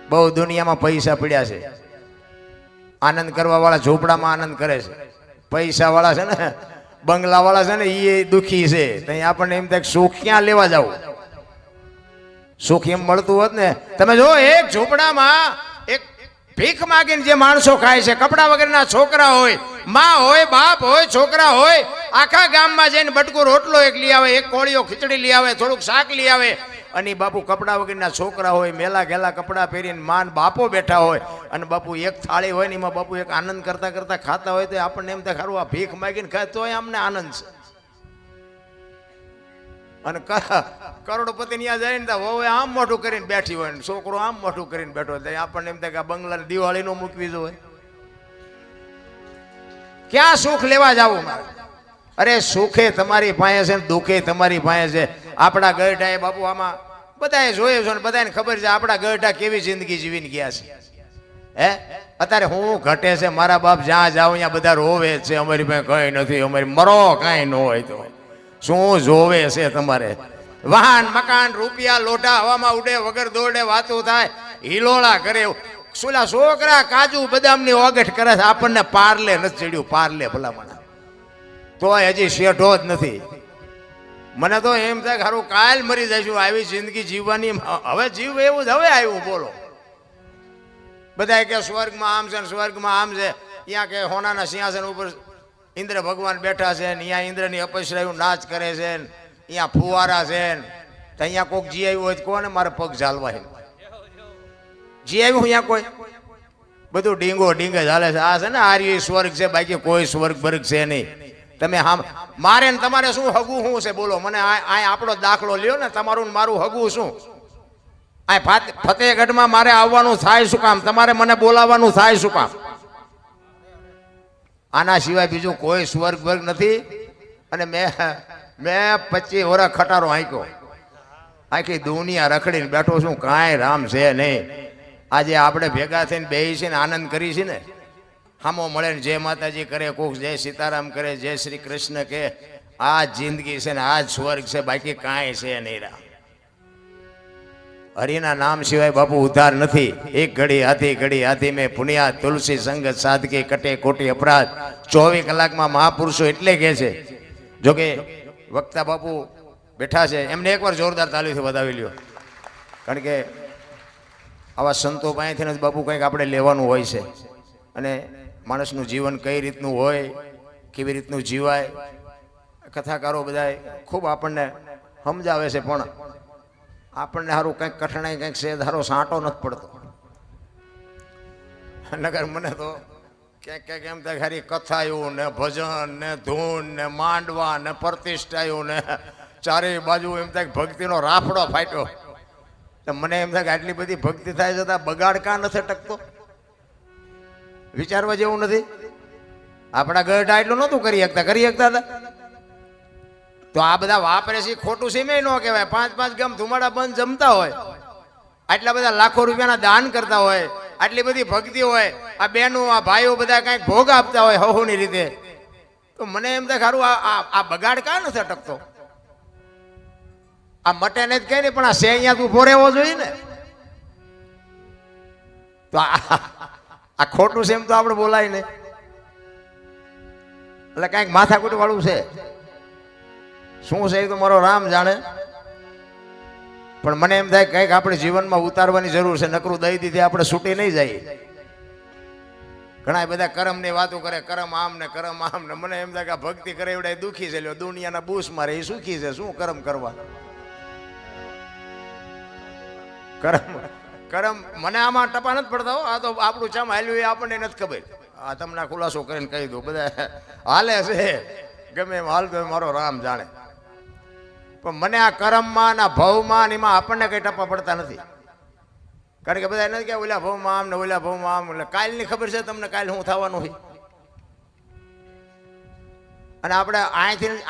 બહુ દુનિયામાં પૈસા પડ્યા છે, આનંદ કરવા વાળા ઝૂંપડામાં આનંદ કરે છે, પૈસા વાળા છે ને બંગલા વાળા છે ને એ દુખી છે. ત્યાં આપણને એમ થાય સુખ ક્યાં લેવા જાવ, સુખ એમ મળતું હોત ને. તમે જો એક ઝૂંપડામાં એક ભીખ માગીને જે માણસો ખાય છે, કપડા વગરના છોકરા હોય, માં હોય, બાપ હોય, છોકરા હોય, આખા ગામમાં જઈને બટકું રોટલો એક લઈ આવે, એક કોળીઓ ખીચડી લઈ આવે, થોડુંક શાક લઈ આવે, અને બાપુ કપડા વગરના છોકરા હોય, મેલા ગેલા કપડા પહેરીને માન બાપો બેઠા હોય, અને બાપુ એક થાળી હોય ને એમાં બાપુ એક આનંદ કરતા કરતા ખાતા હોય તો આપણને એમ થાય ખરું આ ભીખ માગીને ખાય તોય અમને આનંદ છે. અને કરોડપતિ ત્યાં જાય ને હવે આમ મોઢું કરીને બેઠી હોય ને છોકરો આમ મોઢું કરીને બેઠો હોય, આપણને એમ થાય કે આ બંગલા દિવાળી નો મૂકવી જોઈએ. ક્યાં સુખ લેવા જવું મારે? અરે સુખે તમારી પાસે છે ને દુઃખે તમારી પાસે છે. આપણા ગઢા બાપુ આમાં બધાએ જોયું છે ને બધાને ખબર છે આપણા ગઢા કેવી જિંદગી જીવીને ગયા છે. હે અત્યારે હું ઘટે છે, મારા બાપ જ્યાં જાવ ત્યાં બધા રોવે છે, અમારી પાસે કઈ નથી, અમારી મરો કઈ ન હોય તો શું જોવે છે તમારે? વાહન મકાન રૂપિયા લોઢા હવામાં ઉડે, વગર દોડે વાતું થાય, હિલોળા કરે. સુલા છોકરા કાજુ બદામની ઓગઠ કરે છે, આપણને પાર્લે નથી ચડ્યું, પાર્લે ભલામણા તોય હજી શેઠો જ નથી. મને તો એમ થાય ખરું કાલ મરી જઈશું, આવી જિંદગી જીવવાની હવે જીવ એવું જ હવે આવ્યું. બોલો બધા કે સ્વર્ગમાં આમ છે ને સ્વર્ગમાં આમ છે, ત્યાં કે હોનાના સિંહાસન ઉપર ઇન્દ્ર ભગવાન બેઠા છે ને અહીંયા ઇન્દ્રની અપસરાયું નાચ કરે છે ને અહીંયા ફુવારા છે ને અહીંયા કોઈક જી આવ્યું હોય કોને મારે પગ ઝાલવા જી આવ્યું અહીંયા કોઈ બધું ડીંગો ડીંગે ચાલે છે. આ છે ને આર્ય સ્વર્ગ છે, બાકી કોઈ સ્વર્ગ બર્ગ છે નહીં. તમે હા મારે ને તમારે શું હગું શું છે બોલો? મને આ આપણો દાખલો લ્યો ને, તમારું મારું હગું શું? આ ફતેહગઢમાં મારે આવવાનું થાય શું કામ? તમારે મને બોલાવવાનું થાય શું કામ? આના સિવાય બીજું કોઈ સ્વર્ગ વર્ગ નથી. અને મેં 25 વર્ષ ખટારો હાંક્યો, આખી દુનિયા રખડીને બેઠો છું, કાંઈ રામ છે નહીં. આજે આપણે ભેગા થઈને બેસી છે ને આનંદ કરી છે ને, હામો મળે ને જય માતાજી કરે, કોક જય સીતારામ કરે, જય શ્રી કૃષ્ણ કે. આ જિંદગી છે ને આ જ સ્વર્ગ છે, બાકી કાંઈ છે નહીં. રામ હરિના નામ સિવાય બાપુ ઉદ્ધાર નથી. એક ઘડી હાથી મેં પુનિયા તુલસી સંગત સાધકી કટે કોટી અપરાધ. 24 કલાકમાં મહાપુરુષો એટલે કે છે. જોકે વક્તા બાપુ બેઠા છે, એમને એકવાર જોરદાર તાલીથી વધાવી લ્યો. કારણ કે આવા સંતો પાસેથી જ બાપુ કંઈક આપણે લેવાનું હોય છે. અને માણસનું જીવન કઈ રીતનું હોય, કેવી રીતનું જીવાય, કથાકારો બધા ખૂબ આપણને સમજાવે છે. પણ આપણને સારું કંઈક કઠણાઈ કંઈક છે ધારો સાંટો નથી પડતો. નગર મને તો ક્યાંક ક્યાંક એમ થાય ખાલી કથાયું ને ભજન ને ધૂન ને માંડવા ને પ્રતિષ્ઠાયું ને ચારે બાજુ એમ થાય ભક્તિનો રાફડો ફાટ્યો. તો મને એમ થાય કે આટલી બધી ભક્તિ થાય છતાં બગાડ કાં નથી ટકતો? વિચારવા જેવું નથી? આપણા ગઢા એટલું નહોતું કરી શકતા હતા તો આ બધા વાપરે છે ખોટું છે મેં ન કહેવાય. 5 ગામ ધુમાડા બંધ જમતા હોય, આટલા બધા લાખો રૂપિયાના દાન કરતા હોય, આટલી બધી ભક્તિ હોય, આ બહેનો આ ભાઈઓ બધા કંઈક ભોગ આપતા હોય હહોની રીતે, તો મને એમ થાય ખરું આ બગાડ કાં નથી અટકતો? આ મટે ને જ કઈ નહીં, પણ આ સે અહીંયા તું ઉભો રહેવો જોઈએ ને. તો આ ખોટું છે એમ તો આપણે બોલાય ને, એટલે કાંઈક માથાકૂટ વાળું છે. શું છે એ તો મારો રામ જાણે. પણ મને એમ થાય કંઈક આપણે જીવનમાં ઉતારવાની જરૂર છે, નકરું દઈ દીધી આપણે છૂટી નહીં જાય. ઘણા બધા કર્મની વાતો કરે, કર્મ આમ ને કર્મ આમ ને. મને એમ થાય કે ભક્તિ કરે એવડા દુઃખી છે, દુનિયાના બૂસ મારે એ સુખી છે. શું કર્મ કરવા? કર્મ મને આમાં ટપા નથી પડતા. આ તો આપણું ચામ હાલ્યું એ આપણને નથી ખબર. આ તમને ખુલાસો કરીને કહી દઉં, બધા હાલે છે ગમે એમ હાલતો મારો રામ જાણે. પણ મને આ કર્મમાં ના ભવમાં એમાં આપણને કઈ ટપા પડતા નથી. કારણ કે બધા નથી કે ઓલા ભવમાં આમ ને ઓલા ભવમાં આમ. એટલે કાલની ખબર છે તમને, કાલ શું થવાનું હોય. અને આપણે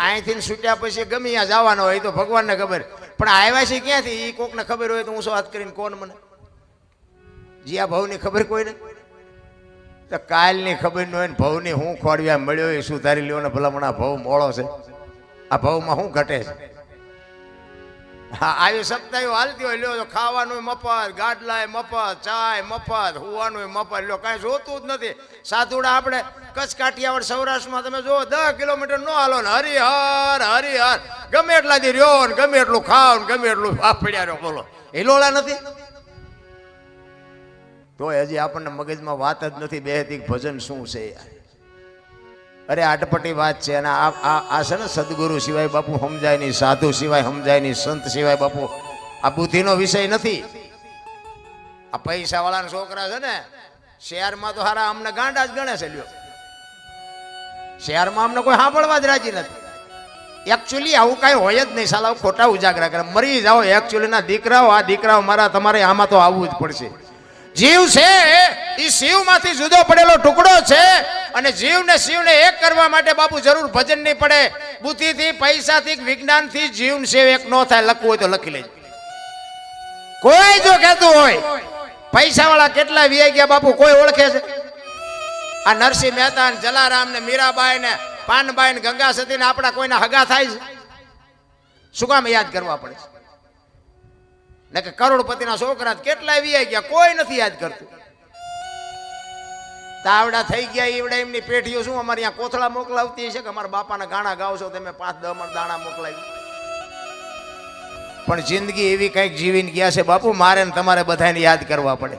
અહીંથી છૂટ્યા પછી ગમે ત્યાં જવાનો હોય તો ભગવાનને ખબર. પણ આવ્યા છે ક્યાંથી એ કોકને ખબર હોય તો હું શું વાત કરીને કોણ મને? જ્યાં ભવની ખબર કોઈ નહીં, તો કાલની ખબર ન હોય ને ભવની હું ખોડવ્યા મળ્યો એ સુધારી લ્યો ને ભલામણ આ ભવ મોળો છે, આ ભવમાં શું ઘટે છે? હા, આવી સપ્તાહ હાલતી હોય, લ્યો ખાવાનું મફત, ગાડલાય મફત, ચાય મફત, હુવાનું મફત, લ્યો કાંઈ જોતું જ નથી. સાધુડા આપણે કચ્છ કાઠિયાવાડ સૌરાષ્ટ્રમાં તમે જુઓ 10 કિલોમીટર નો હાલો ને હરિહર હરિહર ગમે એટલા દી રહ્યો ને ગમે એટલું ખાવ ને ગમે એટલું પડ્યા રહ્યો. બોલો હિલોળા નથી તો હજી આપણને મગજમાં વાત જ નથી બેહતી ભજન શું છે યાર. અરે આટપટી વાત છે. અને આ છે ને સદગુરુ સિવાય બાપુ સમજાય નહીં, સાધુ સિવાય સમજાય નહીં, સંત સિવાય બાપુ આ બુદ્ધિનો વિષય નથી. આ પૈસા વાળાના છોકરા છે ને શહેરમાં તો હારા અમને ગાંડા જ ગણે છે. લ્યો શહેરમાં અમને કોઈ સાંભળવા જ રાજી નથી. એકચ્યુઅલી આવું કાંઈ હોય જ નહીં. સાલા ખોટા ઉજાગરા કરે મરી જાઓ. એકચ્યુઅલી ના દીકરાઓ, આ દીકરાઓ મારા તમારે આમાં તો આવવું જ પડશે. જીવ છે એ શિવમાંથી જુદો પડેલો ટુકડો છે અને જીવને શિવને એક કરવા માટે બાપુ જરૂર ભજન નહીં પડે. બુદ્ધિથી, પૈસાથી, વિજ્ઞાનથી જીવ શિવ એક નો થાય. લખવું હોય તો લખી લેજો. કોઈ જો કહેતું હોય પૈસા વાળા કેટલા વીઆઈ ગયા બાપુ કોઈ ઓળખે છે? આ નરસિંહ મહેતા ને જલારામ ને મીરાબાઈ ને પાનબાઈ ને ગંગા સતી ને આપણા કોઈના હગા થાય છે? શું કામ યાદ કરવા પડે છે? ને કે કરોડપતિના છોકરા કેટલા વીઆઈ ગયા કોઈ નથી યાદ કરતું. તાવડા થઈ ગયા ઈવડે એમની પેઢીઓ શું અમારે અહીંયા કોથળા મોકલાવતી છે કે અમારા બાપાના ગાણા ગાવશો તમે 5-10 મણ દાણા મોકલાવી. પણ જિંદગી એવી કંઈક જીવીને ગયા છે બાપુ મારે ને તમારે બધાને યાદ કરવા પડે.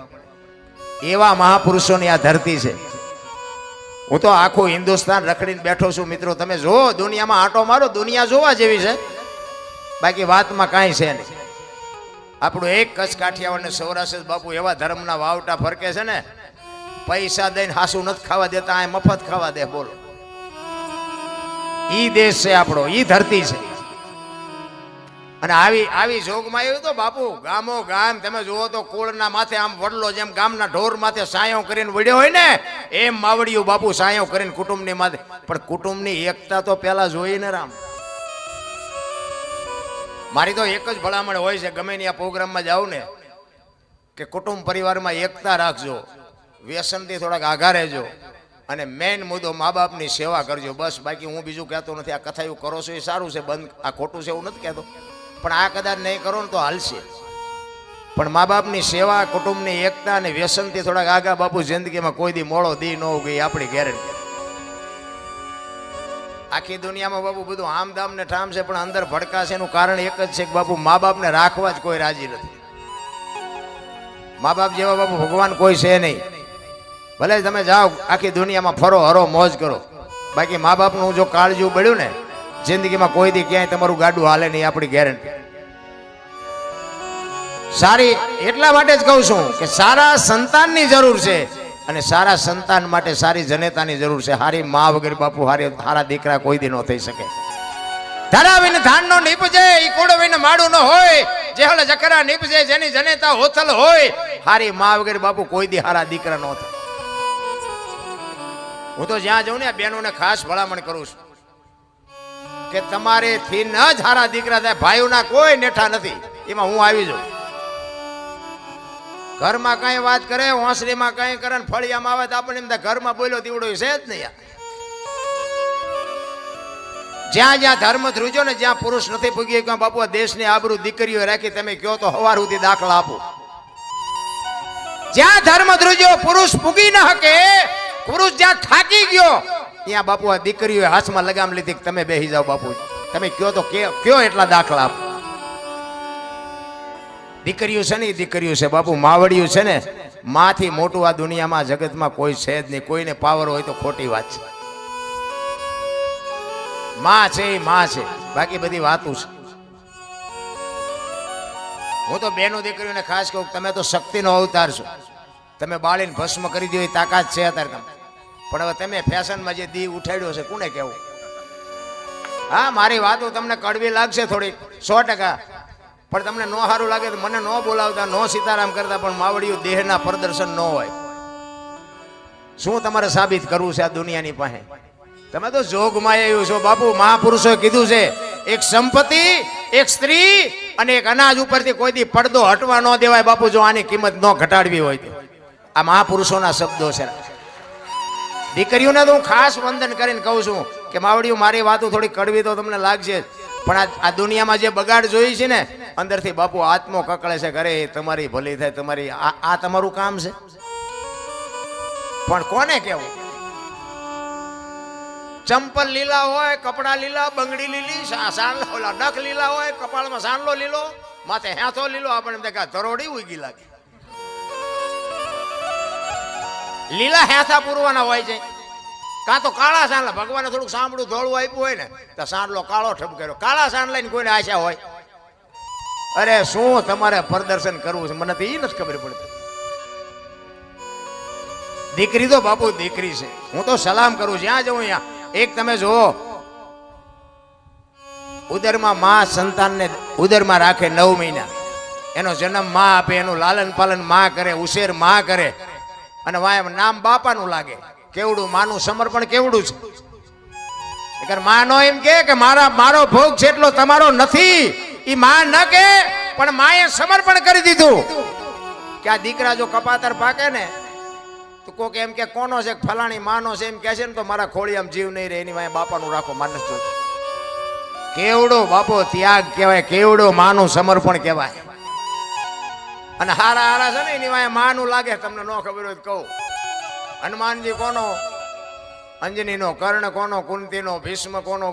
એવા મહાપુરુષોની આ ધરતી છે. હું તો આખું હિન્દુસ્તાન રખડીને બેઠો છું મિત્રો. તમે જો દુનિયામાં આંટો મારો, દુનિયા જોવા જેવી છે, બાકી વાતમાં કાંઈ છે નહીં. આપણું એક કચ્છ કાઠિયાવાડ ને સૌરાષ્ટ્ર બાપુ એવા ધર્મના વાવટા ફરકે છે ને પૈસા દઈને હાસું નથી ખાવા દેતા, આ મફત ખાવા દે. બોલો ઈ દેશ છે આપણો, ઈ ધરતી છે. અને આવી જોગમાં એવું તો બાપુ ગામો ગામ તમે જુઓ તો કુળના માથે આમ વડલો જેમ ગામના ઢોર માથે સાયો કરીને વડ્યો હોય ને એમ માવડિયું બાપુ સાયો કરીને કુટુંબની માથે. પણ કુટુંબની એકતા તો પેલા જોઈને રામ. મારી તો એક જ ભલામણ હોય છે ગમે ત્યાં પ્રોગ્રામમાં જાઉં ને કે કુટુંબ પરિવારમાં એકતા રાખજો, વ્યસનથી થોડાક આઘા રહેજો અને મેઇન મુદ્દો મા બાપની સેવા કરજો. બસ બાકી હું બીજું કહેતો નથી. આ કથા એવું કરો છો એ સારું છે, બંધ આ ખોટું છે એવું નથી કહેતો, પણ આ કદાચ નહીં કરો ને તો હાલશે. પણ મા બાપની સેવા, કુટુંબની એકતા અને વ્યસનથી થોડાક આગા બાપુ જિંદગીમાં કોઈ દી મોડો દી ન ગઈ આપણી ગેરંટી. આખી દુનિયામાં બાપુ બધું આમદામ ને ઠામ છે પણ અંદર ભડકાશે એનું કારણ એક જ છે કે બાપુ મા બાપને રાખવા જ કોઈ રાજી નથી. મા બાપ જેવા બાપુ ભગવાન કોઈ છે નહીં. ભલે તમે જાઓ આખી દુનિયામાં ફરો હરો મોજ કરો, બાકી મા બાપનું જો કાળજું બળ્યું ને જિંદગીમાં કોઈ દી ક્યાંય તમારું ગાડું હાલે નહીં આપણી ગેરંટી. સારી એટલા માટે જ કહું છું કે સારા સંતાનની જરૂર છે અને સારા સંતાન માટે સારી જનેતાની જરૂર છે. હારી મા વગર બાપુ હારા દીકરા કોઈ દી ન થઈ શકે. ધરાવીને ધાન નો નીપજે ઈ કુડવીને માડું ન હોય, જેહળ જકરા નીપજે જેની જનેતા હોથલ હોય. હારી મા વગર બાપુ કોઈ દી હારા દીકરા ન થાય. હું તો જ્યાં જાઉં ને આ બહેનોને ખાસ ભલામણ કરું છું કે તમારે થી ન જ હારા દીકરા થાય. ભાઈઓના કોઈ નેઠા નથી, એમાં હું આવી જાઉં. ઘરમાં કઈ વાત કરે, હોંસરીમાં કઈ કરે, ફળિયામાં આવે તો આપણને એમ થાય ઘરમાં બોલ્યો દીવડો છે જ નહીં. જ્યાં જ્યાં ધર્મ ધ્રુજો ને જ્યાં પુરુષ નથી પૂગ્યો ત્યાં બાપુ આ દેશની આબરૂ દીકરીઓ રાખી. તમે કયો તો હવાર સુધી દાખલા આપો. જ્યાં ધર્મ ધ્રુજો પુરુષ પૂગી ન શકે, પુરુષ જ્યાં થાકી ગયો ત્યાં બાપુ આ દીકરીઓ હાથમાં લગામ લીધી કે તમે બેસી જાઓ બાપુ. તમે કયો તો કયો એટલા દાખલા આપો. દીકરીઓ છે ને દીકરીઓ છે બાપુ, માવડિયું છે ને માથી મોટું આ દુનિયામાં જગતમાં કોઈ છે જ નહીં. કોઈને પાવર હોય તો ખોટી વાત છે. માં છે એ માં છે, બાકી બધી વાતું છે. હું તો બેનો દીકરીઓને ખાસ કહું તમે તો શક્તિનો અવતાર છો. તમે બાળીને ભસ્મ કરી દો એ તાકાત છે અત્યારે તમે. પણ હવે તમે ફેશનમાં જે દી ઉઠાડ્યો છે કોને કહેવું? હા મારી વાતો તમને કડવી લાગશે થોડી 100%, પણ તમને નો સારું લાગે તો મને નો બોલાવતા, નો સીતારામ કરતા, પણ માવડિયું દેહના પ્રદર્શન ન હોય. શું તમારે સાબિત કરવું છે આ દુનિયાની પાસે? તમે તો જોગમાં આવ્યું છો બાપુ. મહાપુરુષોએ કીધું છે એક સંપત્તિ, એક સ્ત્રી અને એક અનાજ ઉપરથી કોઈ દી પડદો હટવા ન દેવાય બાપુ. જો આની કિંમત ન ઘટાડવી હોય તો આ મહાપુરુષોના શબ્દો છે. દીકરીઓને તો હું ખાસ વંદન કરીને કહું છું કે માવડિયું મારી વાતો થોડી કડવી તો તમને લાગશે, પણ આ દુનિયામાં જે બગાડ જોઈ છે ને અંદરથી બાપુ આત્મો કકળે છે, ઘરે તમારી ભલી થાય, તમારી આ તમારું કામ છે. પણ કોને કેવું? ચંપલ લીલા હોય, કપડા લીલા, બંગડી લીલી, સાંડલા ઓલા નખ લીલા હોય, કપાળમાં સાંડલો લીલો, માથે હેથો લીલો, આપણે દેખા ધરોડી ઉગી લાગે. લીલા હેથા પૂરવાના હોય છે, કાં તો કાળા સાંડલા. ભગવાને થોડુંક સાંભળું ધોળું આપ્યું હોય ને તો સાંડલો કાળો ઠપકેરો. કાળા સાંડલા ની કોઈને આશા હોય? અરે શું તમારે પ્રદર્શન કરવું છે મને તો એ નથી ખબર પડતી. દીકરી તો બાપુ દીકરી છે. હું તો સલામ કરું જ્યાં જઉં ત્યાં. એક તમે જુઓ, ઉદરમાં માં સંતાનને ઉદરમાં રાખે 9 મહિના, એનો જન્મ માં આપે, એનું લાલન પાલન માં કરે, ઉછેર માં કરે, અને વાય નામ બાપાનું લાગે. કેવડું માનું સમર્પણ કેવડું છે. માનો એમ કે મારો ભોગ છે એટલો તમારો નથી, એ માં ન કે, પણ માએ સમર્પણ કરી દીધું. કે આ દીકરા જો કપાતર પાકે ને તો કોક એમ કે કોનો છે, ફલાણી માનો છે એમ કે છે ને, તો મારા ખોળિયામાં જીવ નહીં રહે, એની વાય બાપાનું રાખો. માનસ જો કેવડો બાપો ત્યાગ કહેવાય, કેવડો માનું સમર્પણ કહેવાય. અને હારા હારા છે ને એની વાય માનું લાગે. તમને ન ખબર હોય તો કહું, હનુમાનજી કોનો? અંજનીનો. કર્ણ કોનો? કુંતીનો. ભીષ્મ કોનો?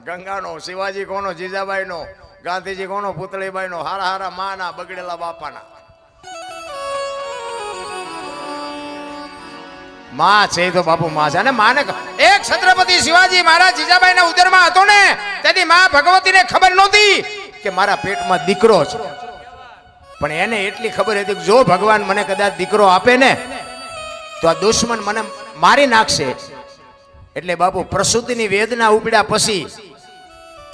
ગંગાનો. શિવાજી કોનો? જીજાબાઈનો. ગાંધીજી કોનો? પુતળીબાઈનો. હારા હારા માના, બગડેલા બાપાના. માં છે તો બાપુ માં છે. અને માને એક છત્રપતિ શિવાજી મારા જીજાબાઈના ઉદરમાં હતો ને, તેથી માં ભગવતીને ખબર નહોતી કે મારા પેટમાં દીકરો છે. પણ એને એટલી ખબર હતી કે જો ભગવાન મને કદાચ દીકરો આપે ને તો આ દુશ્મન મને મારી નાખશે. એટલે બાપુ પ્રસૂતિની વેદના ઉપડ્યા પછી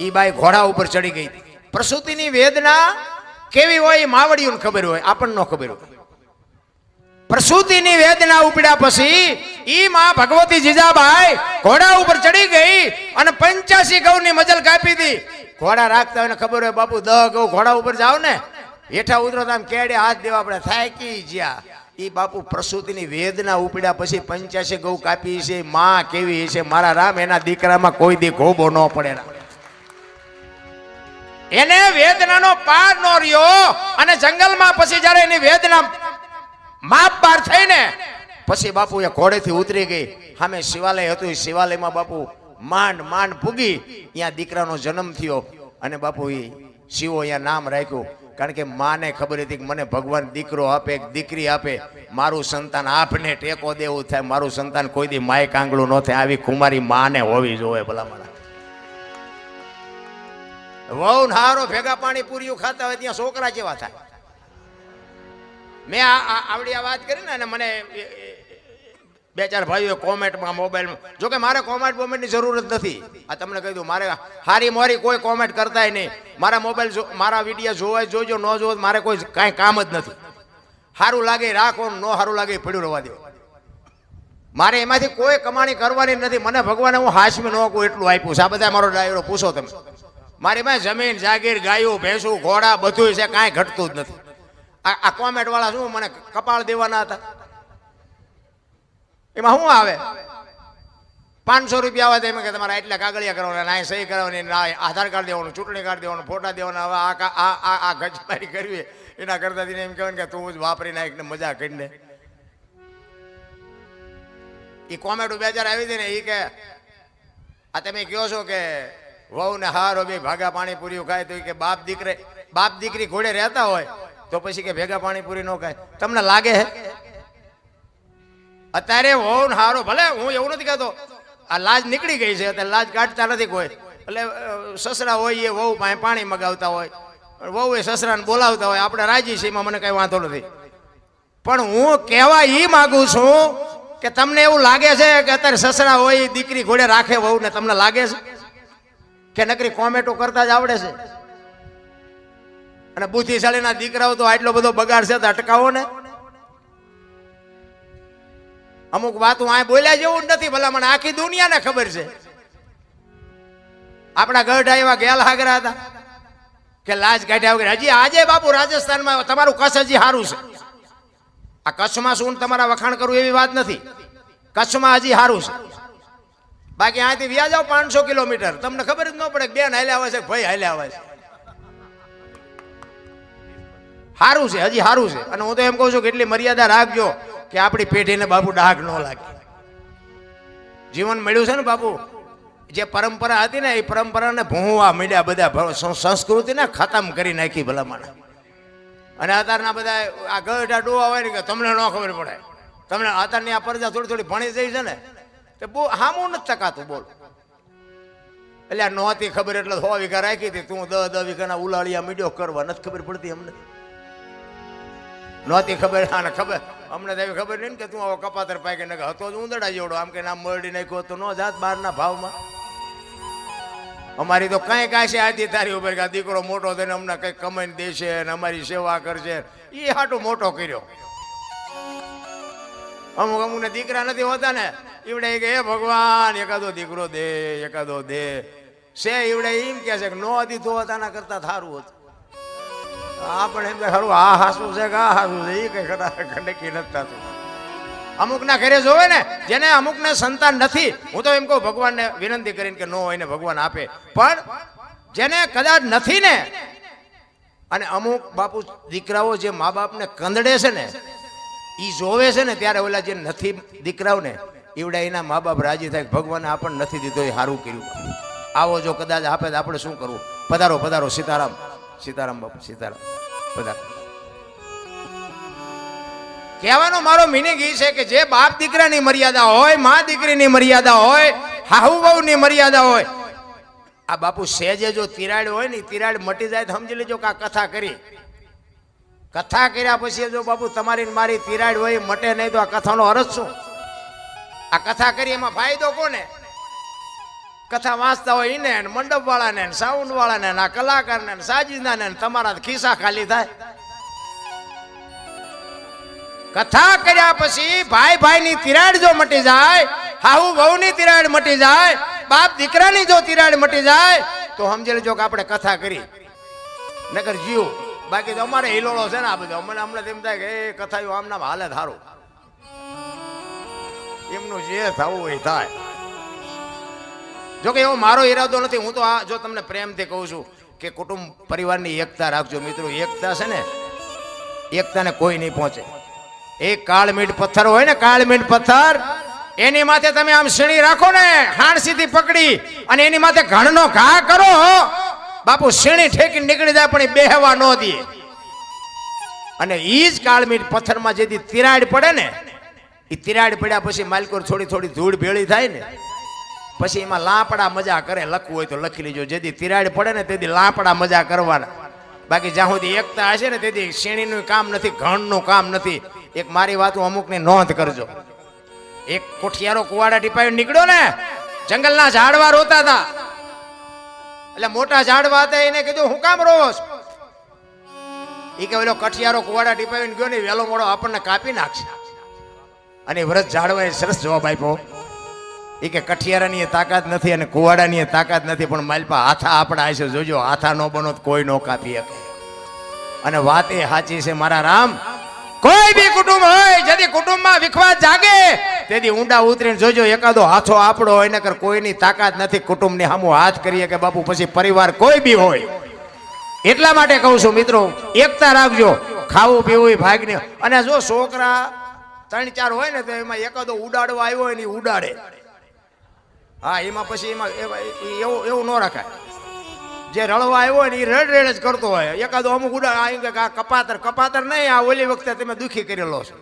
ઈ બાઈ ઘોડા ઉપર ચડી ગઈ. પ્રસૂતિની વેદના કેવી હોય એ માવડીઓને ખબર હોય, આપણને ન ખબર હોય. પ્રસૂતિની વેદના ઉપડ્યા પછી ઈ માં ભગવતી જીજાબાઈ ઘોડા ઉપર ચડી ગઈ અને 85 ગૌની મજલ કાપી હતી. ઘોડા રાખતા હોય ને ખબર હોય બાપુ 10 ગૌ ઘોડા ઉપર જાવ ને, હેઠા ઉતરો તો આમ કેડે હાથ દેવા આપણે થાકી જ્યા. ઈ બાપુ પ્રસૂતિની વેદના ઉપડ્યા પછી 85 ગૌ કાપી છે. માં કેવી છે મારા રામ, એના દીકરામાં કોઈ દી ગોબો ન પડે. એને વેદનાનો પાર ન રહ્યો. અને જંગલમાં પછી જયારે એની વેદના માપ પાર થઈને પછી બાપુ એ ઘોડેથી ઉતરી ગઈ. સામે શિવાલય હતું, શિવાલયમાં બાપુ માંડ માંડ પૂગી. ત્યાં દીકરાનો જન્મ થયો અને બાપુ એ શિવો અહીંયા નામ રાખ્યું. કારણ કે માને ખબર હતી કે મને ભગવાન દીકરો આપે, દીકરી આપે, મારું સંતાન આપને ટેકો દેવું થાય, મારું સંતાન કોઈ દી માય કાંગળું ન થાય. આવી કુમારી માને હોવી જોવે. ભલા મારા વહુ હારો ભેગા પાણી પૂરીઓ ખાતા હોય ત્યાં છોકરા જેવા થાય. મેં આવડી આ વાત કરી ને, અને મને 2-4 ભાઈઓ કોમેન્ટમાં મોબાઈલમાં, જોકે મારે કોમેન્ટની જરૂર જ નથી. આ તમને કહી દઉં, મારે હારી મોરી કોઈ કોમેન્ટ કરતાય નહીં. મારા મોબાઈલ મારા વિડીયો જોવાય જોજો, ન જોવો મારે કોઈ કાંઈ કામ જ નથી. સારું લાગે રાખો, ન સારું લાગે પડ્યું રહેવા દો. મારે એમાંથી કોઈ કમાણી કરવાની નથી. મને ભગવાને હું હાશમી ન કહું એટલું આપ્યું છે. આ બધા મારો ડાયરો પૂછો તમે. મારી પાસે જમીન જાગીર, ગાયો ભેંસું, ઘોડા બધું છે, કાંઈ ઘટતું જ નથી. આ કોમેન્ટ વાળા શું મને કપાળ દેવાના હતા? એમાં શું આવે? 500 રૂપિયા આવે તો એમ કે તમારે એટલા કાગળિયા કરવાના, ના સહી કરવાની, ના આધાર કાર્ડ દેવાનું, ચૂંટણી કાર્ડ દેવાનું, ફોટા દેવાના. હવે આ ગજમારી કરવી એના કરતા એમ કહેવાય કે તું જ વાપરી નાખ ને મજા કરીને. એ કોમેન્ટ 2-4 આવી હતી ને, એ કે આ તમે કહો છો કે વહુ ને હારો બે ભાગા પાણીપુરી ખાય, તો કે બાપ દીકરી ઘોડે રહેતા હોય તો પછી કે ભેગા પાણીપુરી ન ખાય. તમને લાગે હે અત્યારે વહુ હારો? ભલે હું એવું નથી કહેતો, આ લાજ નીકળી ગઈ છે, અત્યારે લાજ કાઢતા નથી કોઈ. એટલે સસરા હોય એ વહુ પાસે પાણી મગાવતા હોય, વહુ એ સસરાને બોલાવતા હોય, આપણે રાજી છે, એમાં મને કઈ વાંધો નથી. પણ હું કહેવા એ માગું છું કે તમને એવું લાગે છે કે અત્યારે સસરા હોય દીકરી ઘોડે રાખે વહુ ને? તમને લાગે છે કે નકરી કોમેન્ટો કરતા જ આવડે છે? અને બુદ્ધિશાળીના દીકરાઓ તો આટલો બધો બગાડ છે તો અટકાવો ને. અમુક વાતો આ બોલ્યા જેવું જ નથી. ભલા મને આખી દુનિયાને ખબર છે. આપણા ગઢા એવા ગેલ હાગરા હતા કે લાજ કાઢ્યા વગર. હજી આજે બાપુ રાજસ્થાનમાં તમારું કચ્છ હજી સારું છે. આ કચ્છમાં શું તમારા વખાણ કરવું એવી વાત નથી. કચ્છમાં હજી સારું છે. બાકી અહીંથી વ્યા જાવ 500 કિલોમીટર, તમને ખબર જ ન પડે બેન હાલ્યા આવે છે, ભાઈ હાલ્યા આવે છે. સારું છે, હજી સારું છે. અને હું તો એમ કહું છું કે એટલી મર્યાદા રાખજો કે આપણી પેઢીને બાપુ ડાઘ ન લાગે. જીવન મળ્યું છે ને બાપુ, જે પરંપરા હતી ને એ પરંપરાને ભૂંવા મળ્યા બધા, સંસ્કૃતિને ખતમ કરી નાખી ભલામણ. અને અત્યારના બધા આ ગઢા ડોવા હોય ને કે તમને ન ખબર પડે, તમને અત્યારની આ પરજા થોડી થોડી ભણી જાય છે ને તે બહુ હામું નથી તકાતું. બોલ એટલે આ નહોતી ખબર એટલે 100 વીઘા રાખી હતી, તું 10 વીઘાના ઉલાળિયા મીડિયો કરવા નથી ખબર પડતી અમને. નહોતી ખબર, આને ખબર અમને તો એવી ખબર નહીં ને કે તું આવો કપાતર પાકે ને હતો જ ઉંદડા જેવડો, આમ કે નામ મરડી નાખ્યો તો ન જાત બહારના ભાવમાં. અમારી તો કઈ કાશે આથી તારી ઉપર કે દીકરો મોટો થઈને અમને કંઈક કમાઈને દેશે અને અમારી સેવા કરશે, એ હાટું મોટો કર્યો. અમુક અમુકને દીકરા નથી હોતા ને, ઈવડે કે હે ભગવાન એકાદો દીકરો દે, એકાદો દે છે. ઈવડે એમ કે છે કે નો દીધો હોતાના કરતા સારું હતું. આપણે એમ કે ખરું આ હાસું છે કે આ હાસું છે, એ કઈ નક્કી નથી થતું. અમુકના ઘરે જોવે ને, જેને અમુકને સંતાન નથી, હું તો એમ કહું ભગવાનને વિનંતી કરીને કે નો હોય ને ભગવાન આપે, પણ જેને કદાચ નથી ને, અને અમુક બાપુ દીકરાઓ જે મા બાપને કંદડે છે ને એ જોવે છે ને, ત્યારે ઓલા જે નથી દીકરાઓ ને એવડા એના મા બાપ રાજી થાય ભગવાને આપણને નથી દીધો એ સારું કર્યું. આવો જો કદાચ આપે તો આપણે શું કરવું? પધારો પધારો, સીતારામ સીતારામ બાપુ સીતારામ, પધારો. કહેવાનો મારો મિનિંગ એ છે કે જે બાપ દીકરાની મર્યાદા હોય, મા દીકરીની મર્યાદા હોય, હાહુ વહુની મર્યાદા હોય, આ બાપુ સહેજે જો તિરાડ હોય ને, તિરાડ મટી જાય તો સમજી લેજો કે આ કથા કરી. કથા કર્યા પછી જો બાપુ તમારી મારી તિરાડ હોય મટે નહીં તો આ કથાનો અર્થ શું? આ કથા કરી એમાં ફાયદો કોને? કથા વાંચતા હોય એને, મંડપ વાળાને, સાઉન્ડ વાળાને, આ કલાકારને, સાજીદાને, તમારા ખિસ્સા ખાલી થાય. કથા કર્યા પછી ભાઈ ભાઈની તિરાડ જો મટી જાય, હાહુ વહુની તિરાડ મટી જાય, બાપ દીકરાની જો તિરાડ મટી જાય તો સમજી લેજો કે આપણે કથા કરી. નકર જીવ બાકી તો અમારે હિલોળો છે ને આ બધો. અમને હમણાં એમ થાય કે એ કથા આમ નામ હાલે સારું, એમનું જે થવું હોય થાય. જોકે એવો મારો ઈરાદો નથી. હું તો આ જો તમને પ્રેમથી કહું છું કે કુટુંબ પરિવારની એકતા રાખજો મિત્રો. એકતા છે ને, એકતાને કોઈ નહીં પહોંચે. એક કાળમીટ પથ્થર હોય ને, કાળમીટ પથ્થર, એની માથે તમે આમ સીણી રાખો ને હાણસીથી પકડી અને એની માથે ઘણનો ઘા કરો, બાપુ સીણી ઠેકી નીકળી જાય પણ એ બેહવા ન દે. અને ઈ જ કાળમીટ પથ્થરમાં જેથી તિરાડ પડે ને, એ તિરાડ પડ્યા પછી માલકોર થોડી થોડી ધૂળ ભેળી થાય ને, પછી એમાં લાપડા મજા કરે. લખવું હોય તો લખી લેજો, જેથી તિરાડ પડે ને તેથી લાપડા મજા કરવાના. બાકી જ્યાં સુધી એકતા હશે ને તેથી શેણીનું કામ નથી, ઘણનું કામ નથી. એક મારી વાતો અમુકની નોંધ કરજો. એક કોઠિયારો કુવાડા ટીપાઈ નીકળ્યો ને, જંગલના ઝાડવા રોતા હતા. એટલે મોટા ઝાડવા હતા, એને કીધું હું કામ રોસ? એ કે ઓલો કઠિયારો કુવાડા ટીપાઈ ગયો ને, વેલો મોડો આપણને કાપી નાખશે. અને વ્રત ઝાડવાએ સરસ જવાબ આપ્યો. એ કે કઠિયારાની તાકાત નથી અને કુવાડાની તાકાત નથી, પણ માલપા હાથા આપણા હશે. જોજો હાથા નો બનો તો કોઈ નો કાપી શકે. અને વાત એ સાચી છે મારા રામ. કોઈ બી કુટુંબ હોય, જેથી કુટુંબમાં વિખવાદ જાગે તેથી ઊંડા ઉતરીને જોજો એકાદો હાથો આપણો હોય, નકર કોઈની તાકાત નથી કુટુંબની સામું હાથ કરીએ કે બાપુ પછી પરિવાર કોઈ બી હોય. એટલા માટે કહું છું મિત્રો, એકતા રાખજો. ખાવું પીવું ભાગને. અને જો છોકરા 3-4 હોય ને તો એમાં એકાદો ઉડાડવા આવ્યો હોય ને ઉડાડે. હા, એમાં પછી એમાં એવું ન રખાય. જે રળવા આવ્યો હોય ને એ રેડ રેડ જ કરતો હોય. એકાદો અમુક ઉડાડ આ કપાતર નહીં, આ ઓલી વખતે તમે દુખી કરેલો છો.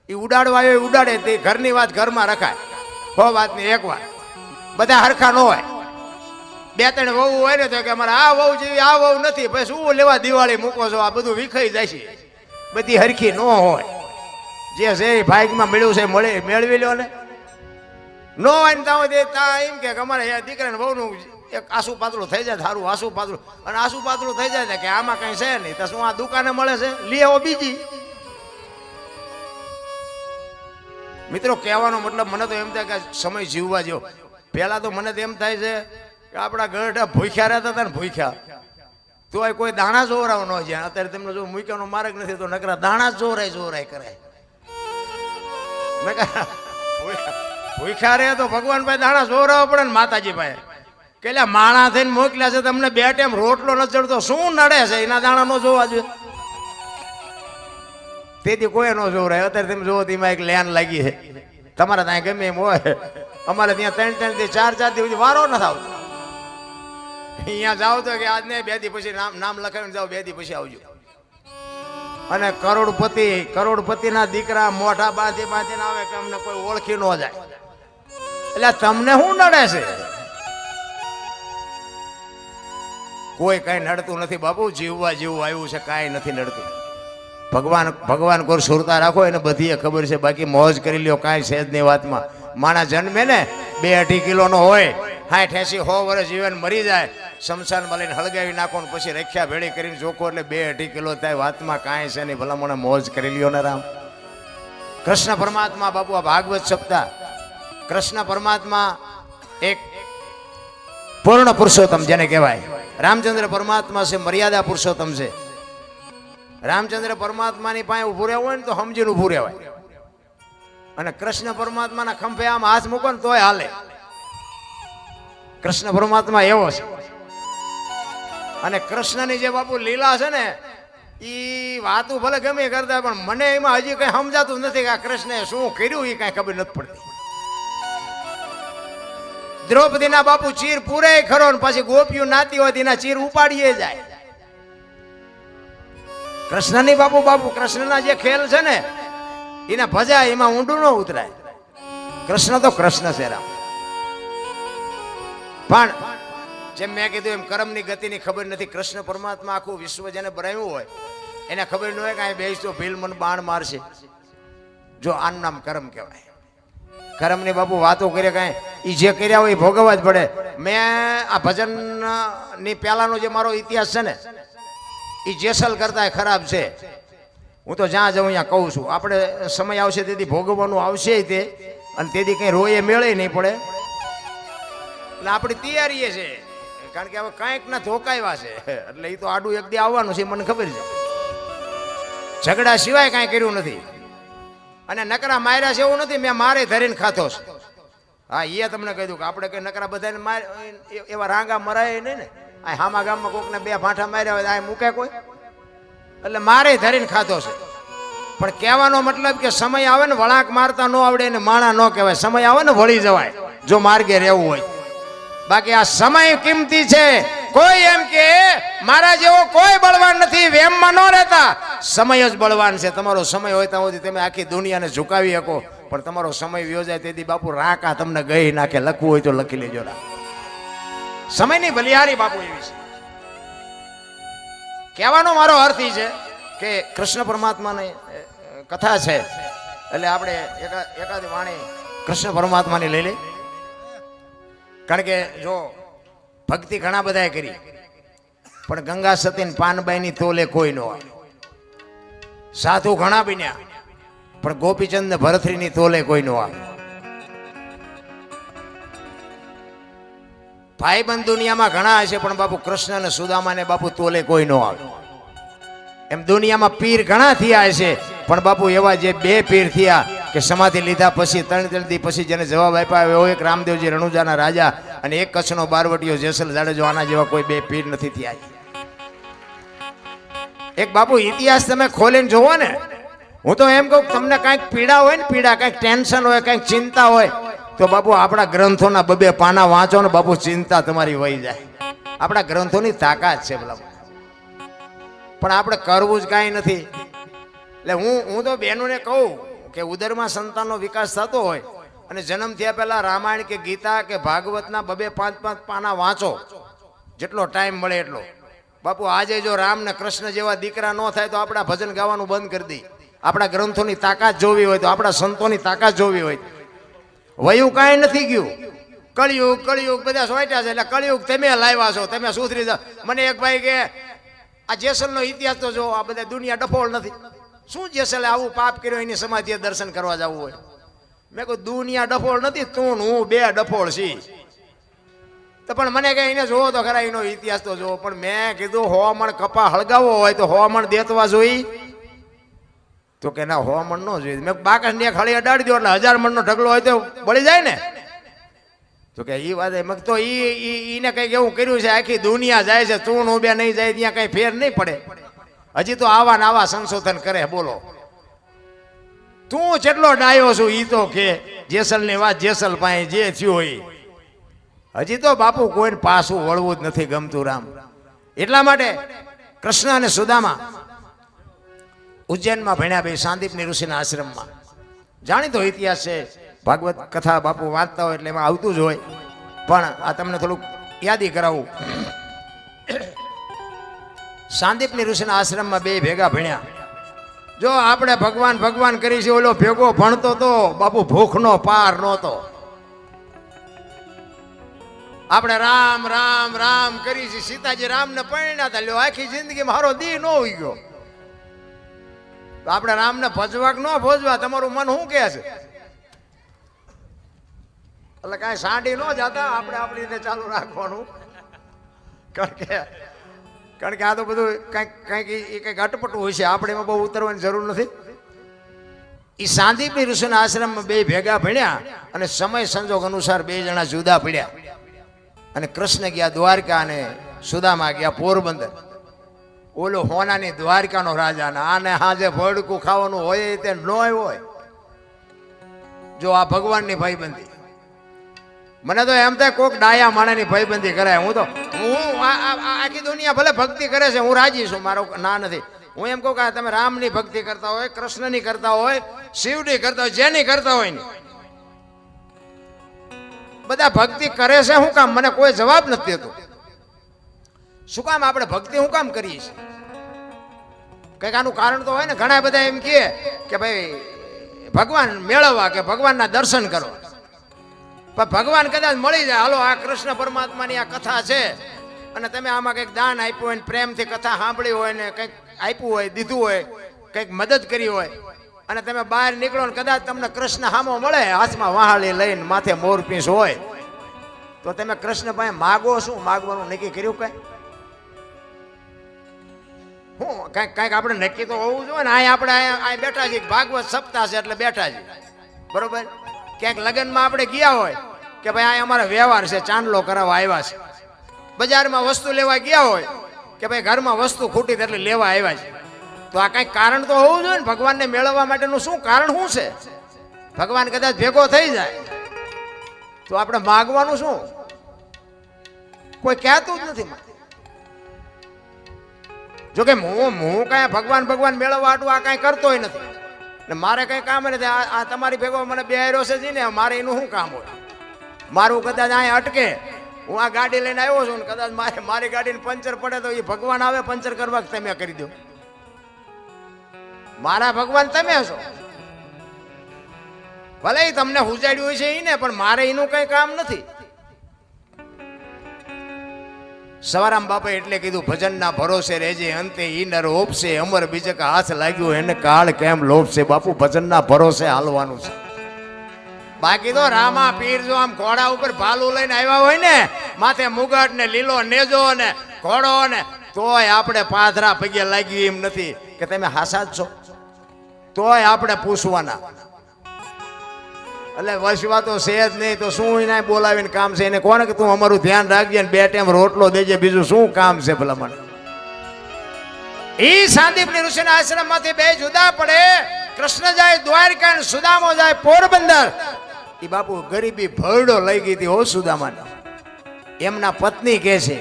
એ ઉડાડવા આવ્યો ઉડાડે, તે ઘરની વાત ઘરમાં રખાય. 100 વાતની એક વાત. બધા હરખા ન હોય. 2-3 વહુ હોય ને તો કે અમારે આ વહુ જેવી આ વહુ નથી, પછી શું લેવા દિવાળી મૂકો છો? આ બધું વિખાઈ જાય છે. બધી હરખી ન હોય. જે છે એ ભાગમાં મળ્યું છે મેળવી લો ને. નો હોય ને ત્યાં એમ કે અમારે દીકરાને વહુનું એક આસુ પાતળું થઈ જાય, સારું આસુ પાતળું. અને આસુ પાતળું થઈ જાય કે આમાં કઈ છે નહીં, તો શું આ દુકાને મળે છે, લઈ આવો બીજી. મિત્રો કહેવાનો મતલબ મને તો એમ થાય કે સમય જીવવા જેવો. પહેલા તો મને તો એમ થાય છે કે આપણા ગઢા ભૂખ્યા રહેતા હતા ને, ભૂખ્યા તો કોઈ દાણા જોરાવ ન જાય. અત્યારે તમને જો મૂક્યાનો માર્ગ નથી તો નકરા દાણા જોરાય કરે. ભૂખ્યા રહે તો ભગવાન ભાઈ દાણા જોરાવા પડે ને માતાજી ભાઈ કે માણા થઈને મોકલ્યા છે તમને 2 ટાઈમ રોટલો ન ચડતો, શું નડે છે? એના દાણા નો જોવા જોઈએ. તેથી કોઈ ન જોવરાય. અત્યારે તમે જોવો તેમાં એક લેન લાગી છે, તમારે ત્યાં ગમે એમ હોય, અમારે ત્યાં 3 થી 4 દિવસ વારો નથી આવતો. અહીંયા જાવ તો કે આજ ને 2 દી પછી નામ લખાવીને જાઓ, 2 દી પછી આવજો. અને કરોડપતિના દીકરા મોઢા બાંધીને આવે કે અમને કોઈ ઓળખી ન જાય. એટલે તમને શું નડે છે? કોઈ કઈ નડતું નથી બાપુ, જીવવા જેવું આવ્યું છે, કાંઈ નથી નડતું. ભગવાન કોર સુરતા રાખો, એને બધી ખબર છે. બાકી મોજ કરી લ્યો, કાંઈ છે જ નહીં વાતમાં. માણસ જન્મે ને 2-2.5 કિલોનો હોય, 60-80-100 વર્ષ જીવન મરી જાય, શમશાનમાં લઈને હળગાવી નાખો ને પછી રખ્યા ભેળી કરીને જોખો એટલે 2-2.5 કિલો થાય. વાતમાં કાંઈ છે નહીં, ભલા મને મોજ કરી લ્યો ને રામ. કૃષ્ણ પરમાત્મા બાપુ આ ભાગવત સપ્તાહ, કૃષ્ણ પરમાત્મા એક પૂર્ણ પુરુષોત્તમ જેને કહેવાય. રામચંદ્ર પરમાત્મા છે મર્યાદા પુરુષોત્તમ છે. રામચંદ્ર પરમાત્માની પાસે ઉભું રહેવું હોય ને તો સમજીને ઉભું રહેવાય. અને કૃષ્ણ પરમાત્માના ખંભે આમ હાથ મૂકો ને તોય હાલે. કૃષ્ણ પરમાત્મા એવો છે. અને કૃષ્ણની જે બાપુ લીલા છે ને, એ વાતું ભલે ગમે કરતા, પણ મને એમાં હજી કઈ સમજાતું નથી કે આ કૃષ્ણે શું કર્યું, એ કઈ ખબર નથી પડતી. દ્રૌપદીના બાપુ ચીર પૂરે ખરો ને પછી ગોપીઓ નાતી હોય તેના ચીર ઉપાડીએ જાય. કૃષ્ણની બાપુ કૃષ્ણના જે ખેલ છે ને એના ભજા, એમાં ઊંડું ન ઉતરાય. કૃષ્ણ તો કૃષ્ણ છે રામ. પણ જેમ મેં કીધું એમ કર્મની ગતિની ખબર નથી. કૃષ્ણ પરમાત્મા આખું વિશ્વ જેને બનાવ્યું હોય એને ખબર ન હોય કે આ બેસતો ભીલ મને બાણ મારશે. જો આનું નામ કર્મ કહેવાય. કર્મની બાપુ વાતો કરે કાંઈ, એ જે કર્યા હોય એ ભોગવવા જ પડે. મેં આ ભજનની પહેલાનો જે મારો ઇતિહાસ છે ને, એ જેસલ કરતા ખરાબ છે. હું તો જ્યાં જાઉં ત્યાં કહું છું, આપણે સમય આવશે તેથી ભોગવવાનું આવશે તે, અને તેથી કંઈ રોયે મેળે નહીં પડે. એટલે આપણી તૈયારી છે, કારણ કે હવે કાંઈક ના ધોકાવ્યા છે, એટલે એ તો આડું એક દી આવવાનું છે, મને ખબર છે. ઝઘડા સિવાય કાંઈ કર્યું નથી. અને નકરા માર્યા છે એવું નથી, મેં મારે ધરીને ખાતો છે. હા, એ તમને કહી દઉં કે આપણે કઈ નકરા બધાને માર એવા રાંગા મરાય નહીં ને. આ હામા ગામમાં કોકને 2 ભાંઠા માર્યા હોય આ મૂકે કોઈ? એટલે મારે ધરીને ખાતો છે. પણ કહેવાનો મતલબ કે સમય આવે ને વળાંક મારતા ન આવડે ને માણા ન કહેવાય. સમય આવે ને વળી જવાય જો માર્ગે રહેવું હોય. બાકી આ સમય કિંમતી છે. કોઈ એમ કે મારા જેવો કોઈ બળવાન નથી, વેમમાં ન રહેતા. સમય જ બળવાન છે. તમારો સમય હોય ત્યાં સુધી તમે આખી દુનિયાને ઝુકાવી શકો, પણ તમારો સમય વ્યો જાય તેથી બાપુ રાકા તમને ગઈ નાખે. લખવું હોય તો લખી લેજો. સમયની બલિહારી બાપુ એવી છે. કહેવાનો મારો અર્થ એ છે કે કૃષ્ણ પરમાત્માની કથા છે, એટલે આપણે એકાદી વાણી કૃષ્ણ પરમાત્માની લઈ લઈ. કારણ કે જો ભક્તિ ઘણા બધાએ કરી, પણ ગંગા સતી પાનબાઈની તોલે કોઈ ન આવે. સાધુ ઘણા બન્યા, પણ ગોપીચંદ ને ભરથરીની તોલે કોઈ ન આવે. ભાઈબંધ દુનિયામાં ઘણા હશે, પણ બાપુ કૃષ્ણ અને સુદામાને બાપુ તોલે કોઈ ન આવે. એમ દુનિયામાં પીર ઘણા થયા હશે, પણ બાપુ એવા જે 2 પીર થયા કે સમાધિ લીધા પછી 3 દી પછી જેને જવાબ આપ્યા, એવો એક રામદેવજી રણુજાના રાજા અને એક કચ્છનો બારવટીયો જેસલ જાડેજો. આના જેવા કોઈ 2 પીર નથી થયા. એક બાપુ ઇતિહાસ તમે ખોલીને જોવો ને, હું તો એમ કહું તમને કાંઈક પીડા હોય ને, પીડા કાંઈક ટેન્શન હોય, કાંઈક ચિંતા હોય, તો બાપુ આપણા ગ્રંથોના 2 પાના વાંચો ને બાપુ ચિંતા તમારી વહી જાય. આપણા ગ્રંથોની તાકાત છે ભલા, પણ આપણે કરવું જ કાંઈ નથી. એટલે હું તો બહેનોને કહું કે ઉદરમાં સંતાનનો વિકાસ થતો હોય અને જન્મ થયા પહેલા રામાયણ કે ગીતા કે ભાગવતના 2-5 પાના વાંચો, જેટલો ટાઈમ મળે એટલો. બાપુ આજે જો રામ ને કૃષ્ણ જેવા દીકરા ન થાય તો આપણા ભજન ગાવાનું બંધ કરી દઈએ. આપણા ગ્રંથોની તાકાત જોવી હોય તો, આપણા સંતોની તાકાત જોવી હોય, વયું કાંઈ નથી ગયું. કળિયુગ બધા સોટ્યા છે. એટલે કળિયુગ તમે લાવ્યા છો, તમે સુધરી જાઓ. મને એક ભાઈ કે આ જેસલનો ઇતિહાસ તો જો, આ બધા દુનિયા ડફોળ નથી. શું જેસલે આવું પાપ કર્યો એની સમાધિએ દર્શન કરવા જવું હોય? મેં કહ્યું દુનિયા ડફોળ નથી, તું હું 2 ડફોળ છી. તો પણ મને કે એને જોવો તો ખરા, એનો ઇતિહાસ તો જોવો. પણ મેં કીધું 100 મણ કપા હળગાવો હોય તો 100 મણ દેતવા જોઈ? તો કે ના 100 મણ ન જોઈએ. મેં બાકસની એક હળી અડાડી દો એટલે 1000 મણનો ઢગલો હોય તો બળી જાય ને. તો કે એ વાત મેં તો એને કંઈક એવું કર્યું છે, આખી દુનિયા જાય છે, તું હું 2 નહીં જાય ત્યાં કઈ ફેર નહીં પડે. હજી તો આવા ને આવા સંશોધન કરે. બોલો તું જેટલો ડાયો છું ઈ તો કે જેસલની વાત જેસલ પાસે જે થયું હોય. હજી તો બાપુ કોઈને પાછું વળવું જ નથી ગમતું રામ. એટલા માટે કૃષ્ણ અને સુદામા ઉજ્જૈનમાં ભણ્યા બે સાંદીપની ઋષિના આશ્રમમાં. જાણીતો ઇતિહાસ છે, ભાગવત કથા બાપુ વાંચતા હોય એટલે એમાં આવતું જ હોય, પણ આ તમને થોડુંક યાદી કરાવું. સાંદીપની ઋષિના આશ્રમમાં બે ભેગા ભણ્યા. જો આપણે ભગવાન ભગવાન કરી છે, ઓલો ભેગો ભણતો તો બાપુ ભૂખનો પાર નહોતો. આપણે રામ રામ રામ કરી છે. સીતાજી રામને પરણ્યા હતા, લ્યો આખી જિંદગી મારો દી ન હોઈ ગયો. તો આપણે રામને ભજવા કે ન ભજવા, તમારું મન શું કહે છે? એટલે કાંઈ સાંડી ન જતા, આપણે આપણી રીતે ચાલુ રાખવાનું. કારણ કે આ તો બધું કંઈક અટપટું હોય છે, આપણે એમાં બહુ ઉતરવાની જરૂર નથી. એ સાંદીપની ઋષિના આશ્રમમાં બે ભેગા ભણ્યા અને સમય સંજોગ અનુસાર બે જણા જુદા પડ્યા. અને કૃષ્ણ ગયા દ્વારકા અને સુદામા ગયા પોરબંદર. ઓલો હોનાની દ્વારકાનો રાજા ને આને હાજે ભડકું ખાવાનું હોય તે ન હોય. જો આ ભગવાનની ભાઈબંધી, મને તો એમ થાય કોક ડાયા માણાની ભાઈબંધી કરાય. હું આખી દુનિયા ભલે ભક્તિ કરે છે, હું રાજી છું, મારો ના નથી. હું એમ કહું કે તમે રામની ભક્તિ કરતા હોય, કૃષ્ણની કરતા હોય, શિવની કરતા હોય, જેની કરતા હોય ને, બધા ભક્તિ કરે છે શું કામ? મને કોઈ જવાબ નથી દેતો. શું કામ આપણે ભક્તિ શું કામ કરીએ છીએ? કઈક આનું કારણ તો હોય ને. ઘણા બધા એમ કહે કે ભાઈ ભગવાન મેળવવા કે ભગવાનના દર્શન કરો. પણ ભગવાન કદાચ મળી જાય, હાલો આ કૃષ્ણ પરમાત્માની આ કથા છે અને તમે આમાં કંઈક દાન આપ્યું હોય ને, પ્રેમથી કથા સાંભળી હોય ને, કંઈક આપ્યું હોય, દીધું હોય, કંઈક મદદ કરી હોય અને તમે બહાર નીકળો ને કદાચ તમને કૃષ્ણ હામો મળે, હાથમાં વહાળી લઈને માથે મોરપીંછ હોય, તો તમે કૃષ્ણ પાસે માગો શું? માગવાનું નક્કી કર્યું કઈ? હું કંઈક આપણે નક્કી તો હોવું જોઈએ ને. આપણે અહીં બેઠા છીએ, ભાગવત સપ્તાહ છે એટલે બેઠા છીએ, બરોબર? ક્યાંક લગ્નમાં આપણે ગયા હોય કે ભાઈ અહીં અમારો વ્યવહાર છે, ચાંદલો કરાવવા આવ્યા છે. બજારમાં વસ્તુ લેવા ગયા હોય કે ભાઈ ઘરમાં વસ્તુ ખૂટી એટલે લેવા આવ્યા છે. તો આ કંઈક કારણ તો હોવું જોઈએ ને. ભગવાનને મેળવવા માટેનું શું કારણ શું છે? ભગવાન કદાચ ભેગો થઈ જાય તો આપણે માગવાનું શું? કોઈ કહેતું જ નથી. જોકે હું કાંઈ ભગવાન ભગવાન મેળવવા આટલું આ કાંઈ કરતોય નથી ને મારે કંઈ કામ નથી. આ તમારી ભેગો મને બેહાર્યો છે ને, મારે એનું શું કામ હોય? મારું કદાચ અહીંયા અટકે, હું આ ગાડી લઈને આવ્યો છું ને કદાચ મારી ગાડીને પંચર પડે તો એ ભગવાન આવે પંચર કરવા, તમે કરી દો. મારા ભગવાન તમે છો. ભલે તમને હુજાડ્યું હોય છે એને, પણ મારે એનું કઈ કામ નથી. સવારામ બાપા એટલે કીધું, ભજનના ભરોસે રહેજે, અંતે ઈ નર ઓપશે, અમર બીજક હાથ લાગ્યો એને કાળ કેમ લોપશે. બાપુ ભજનના ભરોસે હાલવાનું છે. બાકી તો રામા પીર જો આમ ઘોડા ઉપર ભાલું લઈને આવ્યા હોય ને, માથે મુગટ ને લીલો નેજો ને ઘોડો ને, તોય આપણે પાથરા પગે લાગ્યું એમ નથી કે તમે હાસા જ છો, તોય આપણે પૂછવાના. એટલે વસવા તો છે જ નહીં, તો શું એને બોલાવીને કામ છે? એને કોને કે તું અમારું ધ્યાન રાખજે ને 2 ટાઈમ રોટલો દેજે, બીજું શું કામ છે ભલા મને? ઈ સાંદીપની ઋષિના આશ્રમમાંથી બે જુદા પડે. કૃષ્ણ જાય દ્વારકા ને સુદામો જાય પોરબંદર. ઈ બાપુ ગરીબી ભરડો લઈ ગઈ હતી હો સુદામાને. એમના પત્ની કહે છે,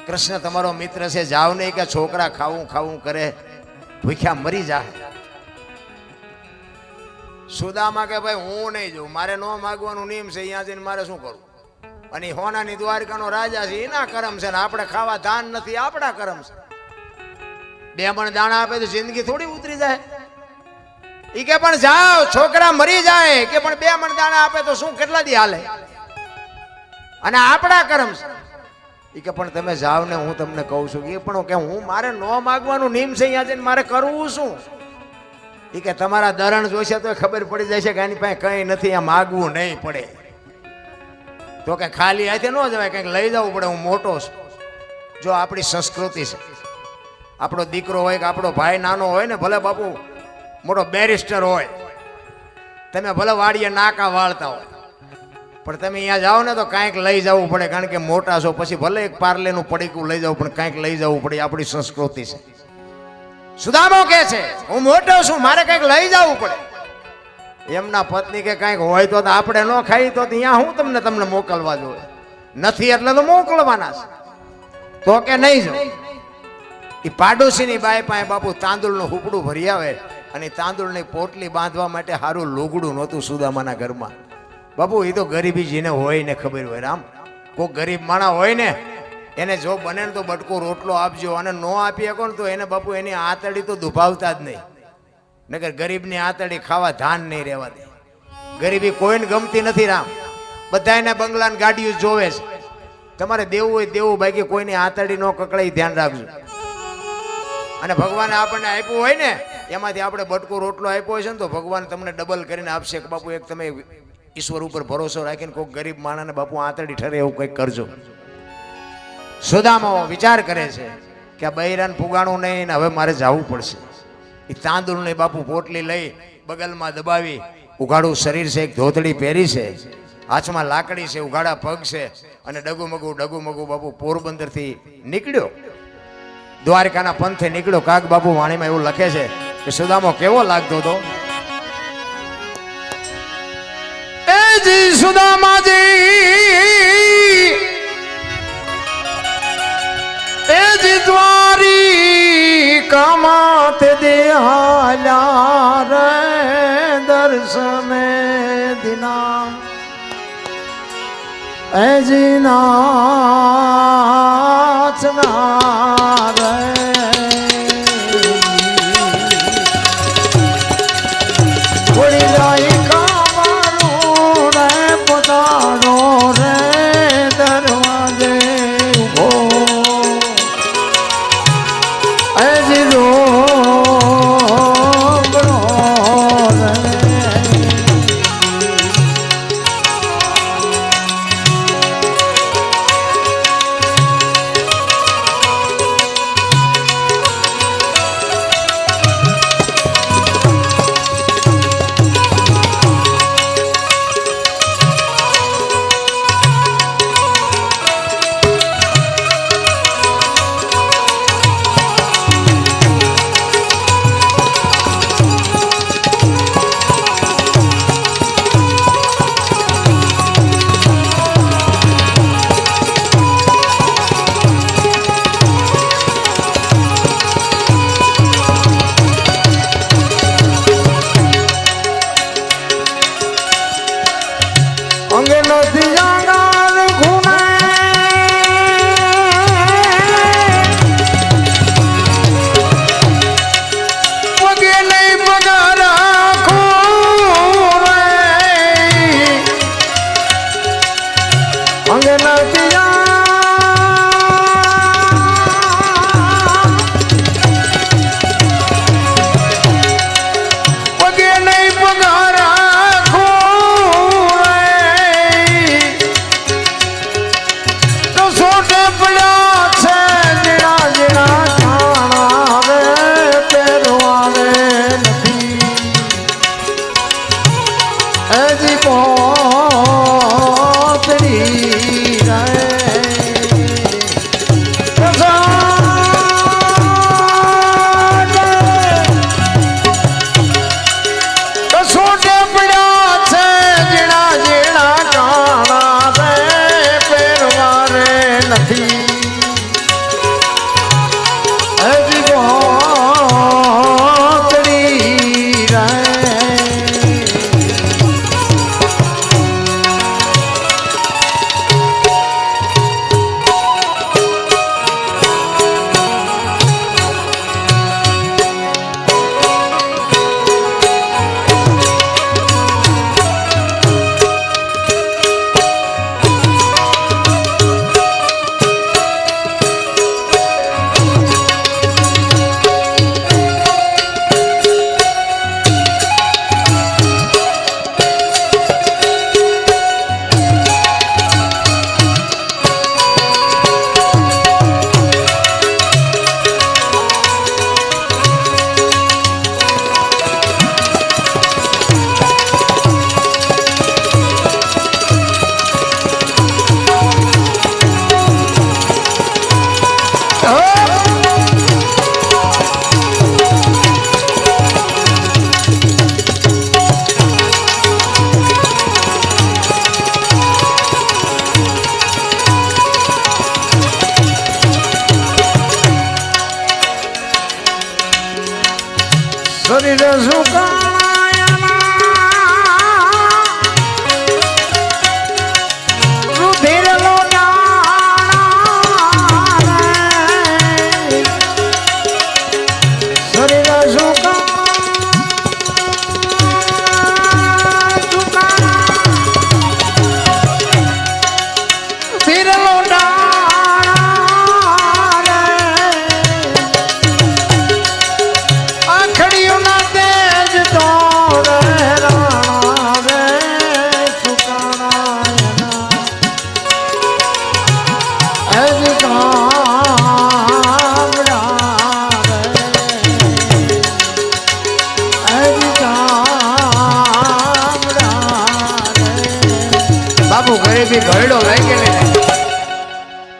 કૃષ્ણ તમારો મિત્ર છે, જાવ નહીં કે છોકરા ખાવું ખાવું કરે, ભૂખ્યા મરી જાય. સુદામા કે ભાઈ હું નહીં જોઉં, મારે ન માગવાનું નિયમ છે, અહીંયા જઈને મારે શું કરવું? અને હોનાની દ્વારકાનો રાજા છે, એના કરમ છે ને આપણે ખાવા ધાન નથી, આપણા કરમ છે. 2 મણ દાણા આપે તો જિંદગી થોડી ઉતરી જાય? ઈ કે પણ જાઓ, છોકરા મરી જાય કે પણ 2 મણ દાણા આપે તો શું કેટલા દી હાલે? અને આપણા કરમ છે. ઈ કે પણ તમે જાઓ ને, હું તમને કહું છું એ પણ કે હું મારે ન માગવાનું નિયમ છે, અહીંયા જઈને મારે કરવું શું? ઈ કે તમારા દરણ જોશે તો ખબર પડી જાય છે કે આની પાસે કઈ નથી, આ માગવું નહીં પડે. તો કે ખાલી હાથે ન જવાય, કંઈક લઈ જવું પડે. હું મોટો છું. જો આપણી સંસ્કૃતિ છે, આપણો દીકરો હોય કે આપણો ભાઈ નાનો હોય ને, ભલે બાપુ મોટો બેરિસ્ટર હોય, તમે ભલે વાડીએ નાકા વાળતા હોય, પણ તમે અહીંયા જાઓ ને તો કાંઈક લઈ જવું પડે. કારણ કે મોટા છો, પછી ભલે એક પાર્લેનું પડીકું લઈ જવું પણ કાંઈક લઈ જવું પડે. આપણી સંસ્કૃતિ છે. સુદામો કહે છે હું મોટો છું, મારે કંઈક લઈ જવું પડે. એમના પત્ની કે કાંઈક હોય તો આપણે ન ખાઈ તો ત્યાં હું તમને મોકલવા જોઈએ, નથી એટલે તો મોકલવાના છે, તો કે નહીં જો. એ પાડોશીની બાઈ પાસે બાપુ તાંદુળનું હુપડું ભરી આવે અને તાંદુળની પોટલી બાંધવા માટે સારું લુગડું નહોતું સુદામાના ઘરમાં. બાપુ એ તો ગરીબી જેને હોય ને ખબર હોય, રામ કોઈ ગરીબ માણા હોય ને એને જો બને ને તો બટકો રોટલો આપજો, અને ન આપી શકો ને તો એને બાપુ એની આતડી તો દુભાવતા જ નહીં, નકર ગરીબની આતડી ખાવા ધાન નહીં રહેવા દે. ગરીબી કોઈને ગમતી નથી રામ, બધાને બંગલા ને ગાડીઓ જોવે છે. તમારે દેવું હોય દેવું, બાકી કોઈની આતડી ન કકડાઈ ધ્યાન રાખજો. અને ભગવાને આપણને આપ્યું હોય ને એમાંથી આપણે બટકો રોટલો આપ્યો હોય છે ને તો ભગવાન તમને ડબલ કરીને આપશે કે બાપુ એક તમે ઈશ્વર ઉપર ભરોસો રાખીને કોઈ ગરીબ માણસને બાપુ આતડી ઠરે એવું કંઈક કરજો. સુદામા વિચાર કરે છે કે આ બૈરાન ફુગાણું નહીં ને હવે મારે જવું પડશે. એ તાંદુળની બાપુ પોટલી લઈ બગલમાં દબાવી, ઉઘાડું શરીર છે, એક ધોતડી પહેરી છે, હાથમાં લાકડી છે, ઉઘાડા પગ છે, અને ડગુમગુ બાપુ પોરબંદરથી નીકળ્યો, દ્વારકાના પંથે નીકળ્યો. કાગ બાપુ વાણીમાં એવું લખે છે કે સુદામો કેવો લાગતો હતો. એ જી સુદામાજી, એ જી દ્વારિકામાં તે દેહાલ્યા રે દર્શને દિના, એ જી નાચના રે પડી જાય કામારું રે પોતાનો રે દરવાજે ઉભો, એ જી રોગણો રે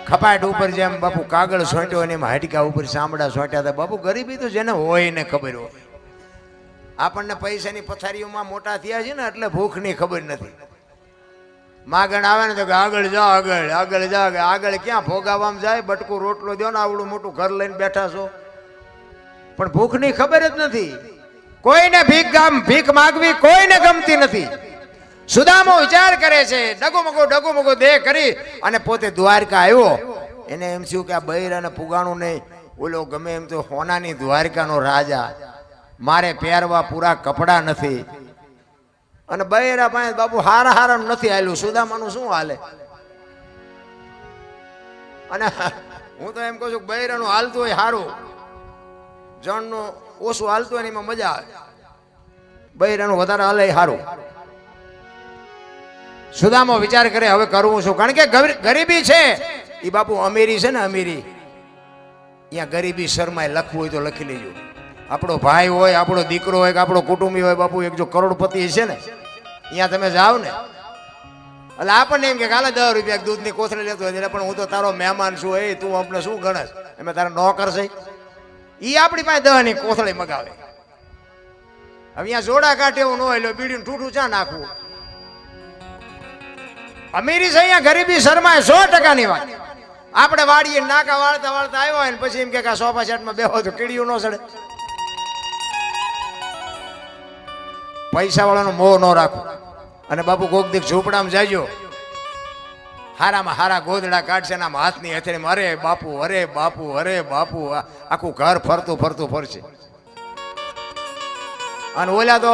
ખપાટ ઉપર જેમ બાપુ કાગળ સોંટ્યો અને એમાં હાડકા ઉપર ચામડા સોંટ્યા હતા. બાપુ ગરીબી તો જેને હોય ને ખબર હોય. આપણને પૈસાની પથારીઓમાં મોટા થયા છે ને એટલે ભૂખની ખબર નથી. માગણ આવે ને તો કે આગળ જા, આગળ આગળ જા. આગળ ક્યાં ભોગાવામાં જાય? બટકું રોટલો દો ને આવડું મોટું ઘર લઈને બેઠા છો, પણ ભૂખની ખબર જ નથી. કોઈને ભીખ માગવી કોઈને ગમતી નથી. સુદામો વિચાર કરે છે, ડગુમગો દેહ કરી અને પોતે દ્વારકા આવ્યો. એને એમ થયું કે આ બૈરાને પુગાણું નહીં, ઓલો ગમે એમ તો હોનાની દ્વારકાનો રાજા, મારે પહેરવા પૂરા કપડા નથી. અને બૈરા પાસે બાપુ હારા નથી હાલ્યું. સુદામાનું શું હાલે? અને હું તો એમ કહું છું બૈરાનું હાલતું હોય સારું, જણનું ઓછું હાલતું હોય ને એમાં મજા આવે. બૈરાનું વધારે હાલે સારું. સુદામો વિચાર કરે હવે કરવું શું? કારણ કે ગરીબી છે એ બાપુ અમીરી છે ને, અમીરી અહીંયા ગરીબી શર્માય. લખવું હોય તો લખી લેજો. આપણો ભાઈ હોય, આપણો દીકરો હોય કે આપણો કુટુંબી હોય, બાપુ એક જો કરોડપતિ છે ને, અહીંયા તમે જાઓ ને એટલે આપણને એમ કે કાલે 10 રૂપિયા દૂધની કોથળી લેતો હોય, પણ હું તો તારો મહેમાન છું, એ તું અમને શું ગણસ? અમે તારા નોકર છે. એ આપણી પાસે 10ની કોથળી મગાવે. હવે અહીંયા જોડા કાઢે એવું ન હોય, લો બીડીનું ઠૂઠું ચા નાખવું. અમીરી છે અહીંયા ગરીબી શર્માય 100%ની વાત. આપણે વાડીએ નાકા વાળતા આવ્યા હોય ને પછી એમ કે સોફા સેટમાં બેહો તો કીડીયું ન સડે. પૈસા વાળાનો મોહ ન રાખો. અને બાપુ કોક દીક ઝૂંપડામાં જાજો, હારામાં હારા ગોદડા કાઢશે ને હાથની હથેળીમાં અરે બાપુ અરે બાપુ અરે બાપુ આખું ઘર ફરતું ફરશે. અને ઓલા તો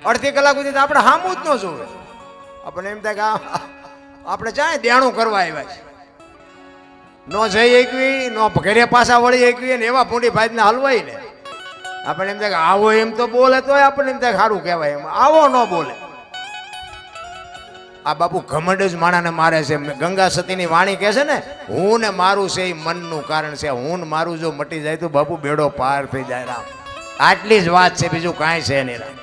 અડધી કલાક સુધી આપણે હામું જ ન જોવે. આપણને એમ થાય કે આપણે ચાય દેણું કરવા આવ્યા છે, ન જઈ એકવી ન ઘરે પાછા વળી એકવી ને એવા પૂંડી ભાઈને હલવાય ને. આપણને એમ થાય કે આવો એમ તો બોલે તો આપણને એમ થાય સારું કહેવાય, એમ આવો ન બોલે. આ બાપુ ઘમંડ જ માણાને મારે છે. ગંગા સતીની વાણી કહે છે ને, હું ને મારું છે એ મનનું કારણ છે. હું ને મારું જો મટી જાય તો બાપુ બેડો પાર થઈ જાય. રામ આટલી જ વાત છે, બીજું કાંઈ છે નહીં. રામ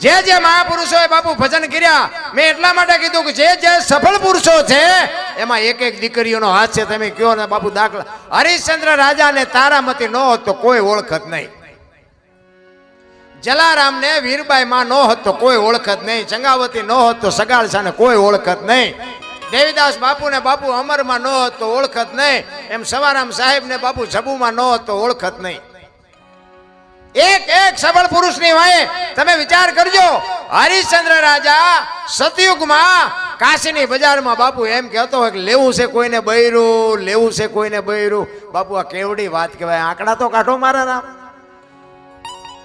જે મહાપુરુષોએ બાપુ ભજન કર્યા, મેં એટલા માટે કીધું કે જે સફળ પુરુષો છે એમાં એક દીકરીઓનો હાથ છે. તમે કયો ને બાપુ દાખલા, હરિશ્ચંદ્ર રાજા ને તારામતી ન હોત તો કોઈ ઓળખત નહીં. જલારામ ને વીરબાઈ માં ન હોત તો કોઈ ઓળખત નહીં. ચંગાવતી ન હોત તો સગાળસા ને કોઈ ઓળખત નહીં. દેવીદાસ બાપુ ને બાપુ અમરમાં ન હોત તો ઓળખત નહીં. એમ સવારામ સાહેબ ને બાપુ જબુમાં ન હોત તો ઓળખત નહીં. એક સફળ પુરુષની વાય તમે વિચાર કરજો. હરિશ્ચંદ્ર રાજા સતયુગમાં કાશીની બજારમાં બાપુ એમ કહેતો હોય કે લેવું છે કોઈને બૈરું, લેવું છે કોઈને બૈરું. બાપુ આ કેવડી વાત કહેવાય. આંકડા તો કાઢો મારા રામ.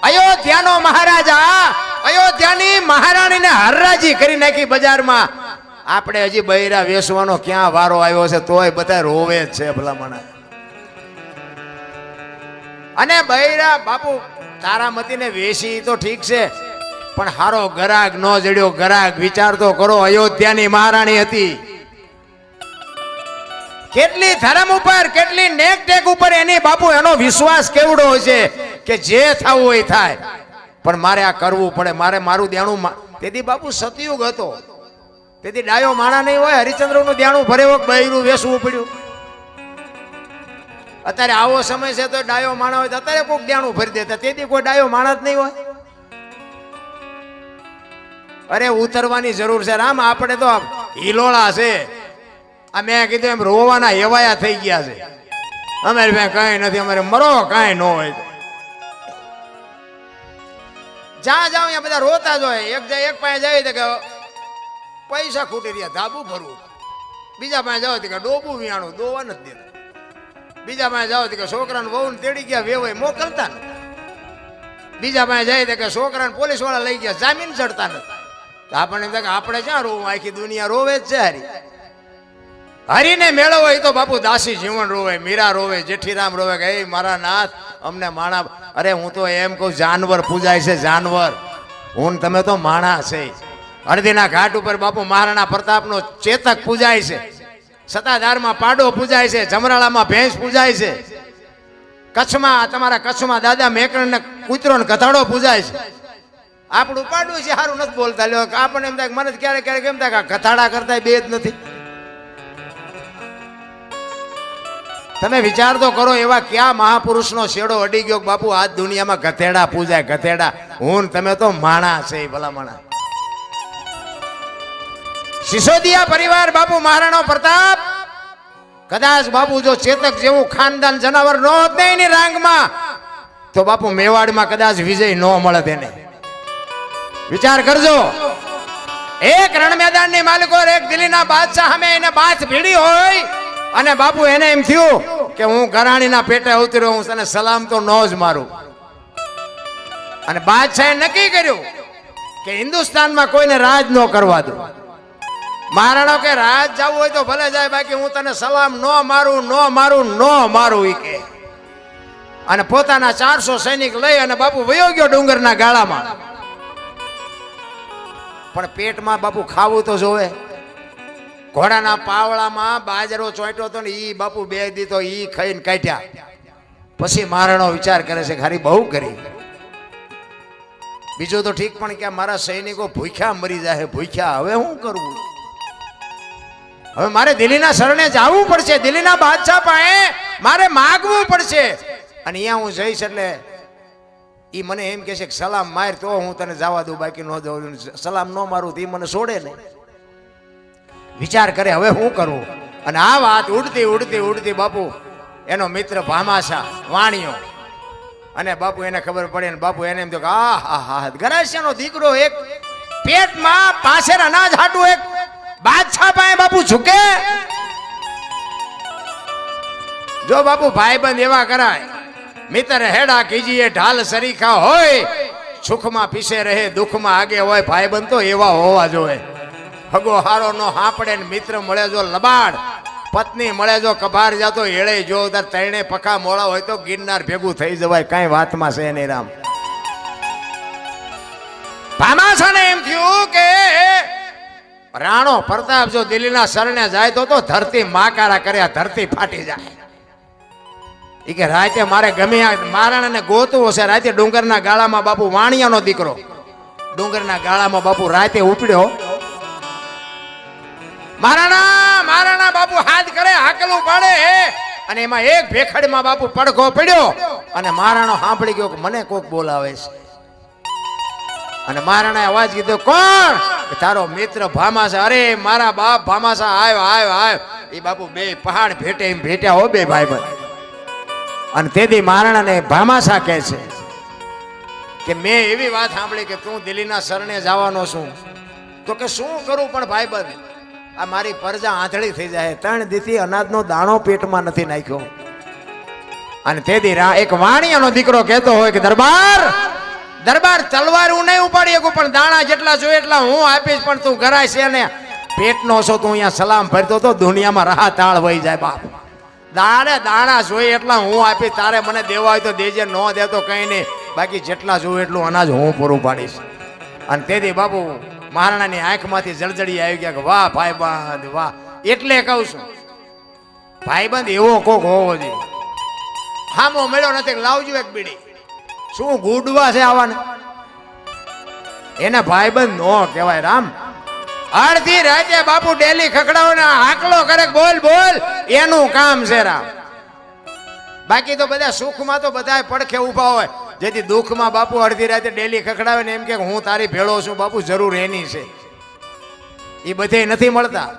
અયોધ્યાનો મહારાજા અયોધ્યાની મહારાણીને હરરાજી કરી નાખી બજારમાં. આપણે હજી બૈરા વેસવાનો ક્યાં વારો આવ્યો છે, તોય બધા રોવે જ છે ભલામણ. અને બૈરા બાપુ તારામતીને વેસી તો ઠીક છે, પણ હારો ગરાગ ન જડ્યો. ગરાગ વિચાર તો કરો, અયોધ્યાની મહારાણી હતી. કેટલી ધર્મ ઉપર, કેટલી નેક ટેક ઉપર એની બાપુ એનો વિશ્વાસ કેવડો હોય છે કે જે થવું હોય થાય, પણ મારે આ કરવું પડે, મારે મારું દેણું. તેથી બાપુ સતયુગ હતો, તેથી ડાયો માણા નહીં હોય. હરિશ્ચંદ્રનું દેણું ભરેવો બૈરું વેસવું પડ્યું. અત્યારે આવો સમય છે તો ડાયો માણા હોય તો અત્યારે કોઈક દેણું ભરી દેતા. તેથી કોઈ ડાયો માણા જ નહીં હોય. અરે ઉતરવાની જરૂર છે રામ. આપણે તો હિલોળા છે. આ મેં કીધું એમ રોવાના હેવાયા થઈ ગયા છે. અમારે કઈ નથી, અમારે મરો કાંઈ ન હોય. જ્યાં જાવ ત્યાં બધા રોતા જ હોય. એક પાસે જાય તો કે પૈસા ખૂટી રહ્યા, ધાબુ ભરવું. બીજા પાસે જાવ કે ડોબું વિયાણું, દોવા નથી દેતા. બીજા પાસે જાવ કે છોકરાને વહુને તેડી ગયા, વેવાય મોકલતા નથી. બીજા પાસે જાય કે છોકરાને પોલીસ વાળા લઈ ગયા, જામીન ચડતા નથી. આપણને એમ થાય કે આપણે ક્યાં રોવું, આખી દુનિયા રોવે જ છે. હરીને મેળો હોય તો બાપુ દાસી જીવન રોવે, મીરા રોવે, જેઠીરામ રોવે કે એ મારા નાથ અમને માણા. અરે હું તો એમ કહું જાનવર પૂજાય છે, જાનવર. હું તમે તો માણા છે. હળદીના ઘાટ ઉપર બાપુ મહારાણા પ્રતાપનો ચેતક પૂજાય છે, સતાધારમાં પાડો પૂજાય છે, જમરાળામાં ભેંસ પૂજાય છે, કચ્છમાં તમારા કચ્છમાં દાદા મેકરણ ને કૂતરો ને ગધાડો પૂજાય છે. આપણું પાડું છે સારું નથી બોલતા. લ્યો આપણને એમ થાય મને ક્યારેક ક્યારેક એમ થાય કે ગધાડા કરતા બે જ નથી. તમે વિચાર તો કરો, એવા ક્યાં મહાપુરુષનો શેડો અડી ગયો બાપુ આજ દુનિયામાં ગધેડા પૂજાય, ગધેડા. હું તમે તો માણા છે, ભલા માણા. સિસોદિયા પરિવાર બાપુ મહારાણો પ્રતાપ કદાચ બાપુ જો ચેતક જેવું ખાનદાન જનાવર ન હોત ને એની રાંગમાં, તો બાપુ મેવાડમાં કદાચ વિજય ન મળત એને. વિચાર કરજો, એક રણ મેદાનની માલિકો એક દિલ્હીના બાદશાહ સામે એને બાથ ભીડી હોય અને બાપુ એને એમ થયું કે હું ગરાણીના પેટે ઉતર્યો, હું તને સલામ તો ન જ મારું. અને બાદશાહે નક્કી કર્યું કે હિન્દુસ્તાનમાં કોઈને રાજ ન કરવા દો. મહારાણો કે રાજ જવું હોય તો ભલે જાય, બાકી હું તને સલામ ન મારું, ન મારું, ન મારું ઈ કે. અને પોતાના 400 સૈનિક લઈ અને બાપુ વયો ગયો ડુંગરના ગાળામાં. પણ પેટમાં બાપુ ખાવું તો જોવે. ઘોડાના પાવળામાં બાજરો ચોંટ્યો હતો ને ઈ બાપુ 2 દી તો ઈ ખાઈને કાઢ્યા. પછી મહારાણો વિચાર કરે છે ખાલી બહુ કરી. બીજું તો ઠીક, પણ કે મારા સૈનિકો ભૂખ્યા મરી જાય, ભૂખ્યા. હવે શું કરવું? હવે મારે દિલ્હીના શરણે જવું પડશે, દિલ્હીના બાદશાહ પાસે મારે માગવું પડશે. અને અહીંયા હું જઈશ એટલે ઈ મને એમ કહે છે કે સલામ માર તો હું તને જવા દઉં, બાકી ન દઉં. સલામ ન મારું તો ઈ મને છોડે નહીં. વિચાર કરે હવે શું કરવું. અને આ વાત ઉડતી ઉડતી ઉડતી બાપુ એનો મિત્ર ભામાશા વાણિયો, અને બાપુ એને ખબર પડે ને બાપુ એને એમ તો આ ગરાસિયાનો દીકરો એક પેટમાં પાછળ અનાજ હાટું એક બાદશાહ પાસે બાપુ ઝૂકે. જો બાપુ ભાઈબંધ એવા કરાય, મિત્ર હેડા કીજીએ ઢાલ સરીખા હોય, સુખમાં પીસે રહે દુઃખમાં આગે હોય. ભાઈબંધ તો એવા હોવા જોઈએ. હગો હારો નો હાંપડે ને મિત્ર મળે જો લબાડ, પત્ની મળે જો કભાર જાતો એળે જો તણે પખા મોળા હોય તો ગિરનાર ભેગું થઈ જવાય. કઈ વાતમાં છે નહીં રામ. ભામાશાને એમ થયું કે રાણો પ્રતાપ જો દિલ્હીના શરણે જાય તો ધરતી માકારા કર્યા, ધરતી ફાટી જાય. ઈ કે રાતે મારે ગમે મારાને ગોતવો છે. રાતે ડુંગરના ગાળામાં બાપુ વાણિયાનો દીકરો ડુંગરના ગાળામાં બાપુ રાતે ઉપડ્યો. મારાણા બાપુ હાથ કરે, હાકલું પાડે, અને એમાં એક ભેખડમાં બાપુ પડઘો પડ્યો. અને મારાણો સાંભળી ગયો કે મને કોક બોલાવે છે. અને મારાણાએ અવાજ કીધો, કોણ? તારો મિત્ર ભામાશા. અરે મારા બાપ ભામાશા, આવ આવ આવ. એ બાપુ બે પહાડ ભેટે એમ ભેટ્યા હો બે ભાઈ ભાઈ. અને તેથી મહારાણાને ભામાશા કહે છે કે મેં એવી વાત સાંભળી કે તું દિલ્હીના શરણે જવાનો છું. તો કે શું કરું પણ ભાઈબંધ, આ મારી પરજા આંધળી થઈ જાય. 3 દીથી અનાજનો દાણો પેટમાં નથી નાખ્યો. અને તેથી એક વાણિયાનો દીકરો કહેતો હોય કે દરબાર તલવાર હું નહીં ઉપાડી શકું, પણ દાણા જેટલા જોઈએ એટલા હું આપીશ. પણ તું ગરાય છે ને પેટનો છો, તું અહીંયા સલામ ભરતો તો દુનિયામાં રાહ તાળ વહી જાય. બાપ દાણા જોઈએ એટલા હું આપીશ. તારે મને દેવા હોય તો દેજે, ન દે તો કઈ નહીં. બાકી જેટલા જોવે એટલું અનાજ હું પૂરું પાડીશ. અને તેથી બાપુ મહારાણાની આંખમાંથી જળજળી આવી ગયા કે વાહ ભાઈબંધ વાહ. એટલે કહું છું ભાઈબંધ એવો કોક હોવો જોઈએ. હામો મળ્યો નથી, લાવજો એક બીડી. શું ગુડવા છે આવાને? એને ભાઈબંધ નો કહેવાય રામ. અડધી રાતે બાપુ ડેલી ખખડાવો ને હાકલો કરે, બોલ બોલ, એનું કામ છે રામ. બાકી તો બધા સુખમાં તો બધા પડખે ઉભા હોય, જેથી દુઃખમાં બાપુ અડધી રાતે ડેલી ખખડાવે ને એમ કે હું તારી ભેળો છું. બાપુ જરૂર એની છે, એ બધે નથી મળતા.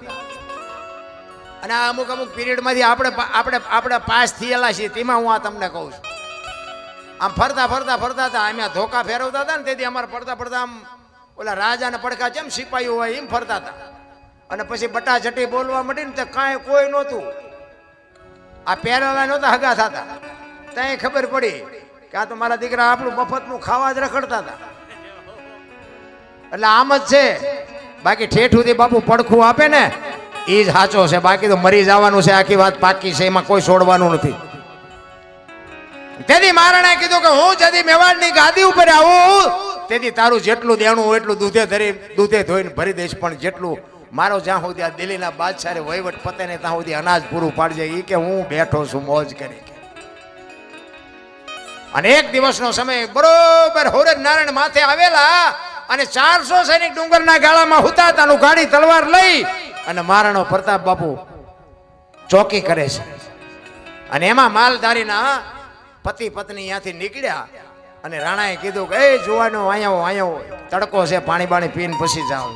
અને આ અમુક પીરિયડ માંથી આપણે પાસ થયેલા છીએ. તેમાં હું આ તમને કહું છું આમ ફરતા ફરતા ફરતા હતા, અમે ધોકા ફેરવતા હતા ને તેથી અમારે પડતા પડતા આમ ઓલા રાજાને પડખા જેમ સિપાહીઓ હોય એમ ફરતા હતા. અને પછી બટાચટી બોલવા માંડી ને તો કાંઈ કોઈ નહોતું. આ પહેરેલા નહોતા હગા થતા. ત્યાં ખબર પડી કે આ તો મારા દીકરા આપણું મફતનું ખાવા જ રખડતા હતા. એટલે આમ જ છે. બાકી ઠેઠ સુધી બાપુ પડખું આપે ને એ જ સાચો છે. બાકી તો મરી જવાનું છે. આખી વાત પાકી છે, એમાં કોઈ છોડવાનું નથી. તેથી મહારાણાએ કીધું કે હું જદી મેવાડની ગાદી ઉપર આવું તેથી તારું જેટલું દેણું હોય એટલું દૂધે ધોઈને ભરી દઈશ, પણ જેટલું મારો જ્યાં સુધી આ દિલ્હીના બાદશાહે વહીવટ પતે ને ત્યાં સુધી અનાજ પૂરું પાડજે. એ કે હું બેઠો છું મોજ કરી. અને એક દિવસનો સમય બરોબર હોરજ નારાયણ માથે આવેલા અને 400 સૈનિક ડુંગરના ગાળામાં હુતા તાનું ગાડી તલવાર લઈ અને મહારાણો પ્રતાપ બાપુ ચોકી કરે છે. અને એમાં માલધારીના પતિ પત્ની ત્યાંથી નીકળ્યા અને રાણાએ કીધું કે એ જુવાનો આયો તડકો છે, પાણી બાણી પીને પછી જાઓ.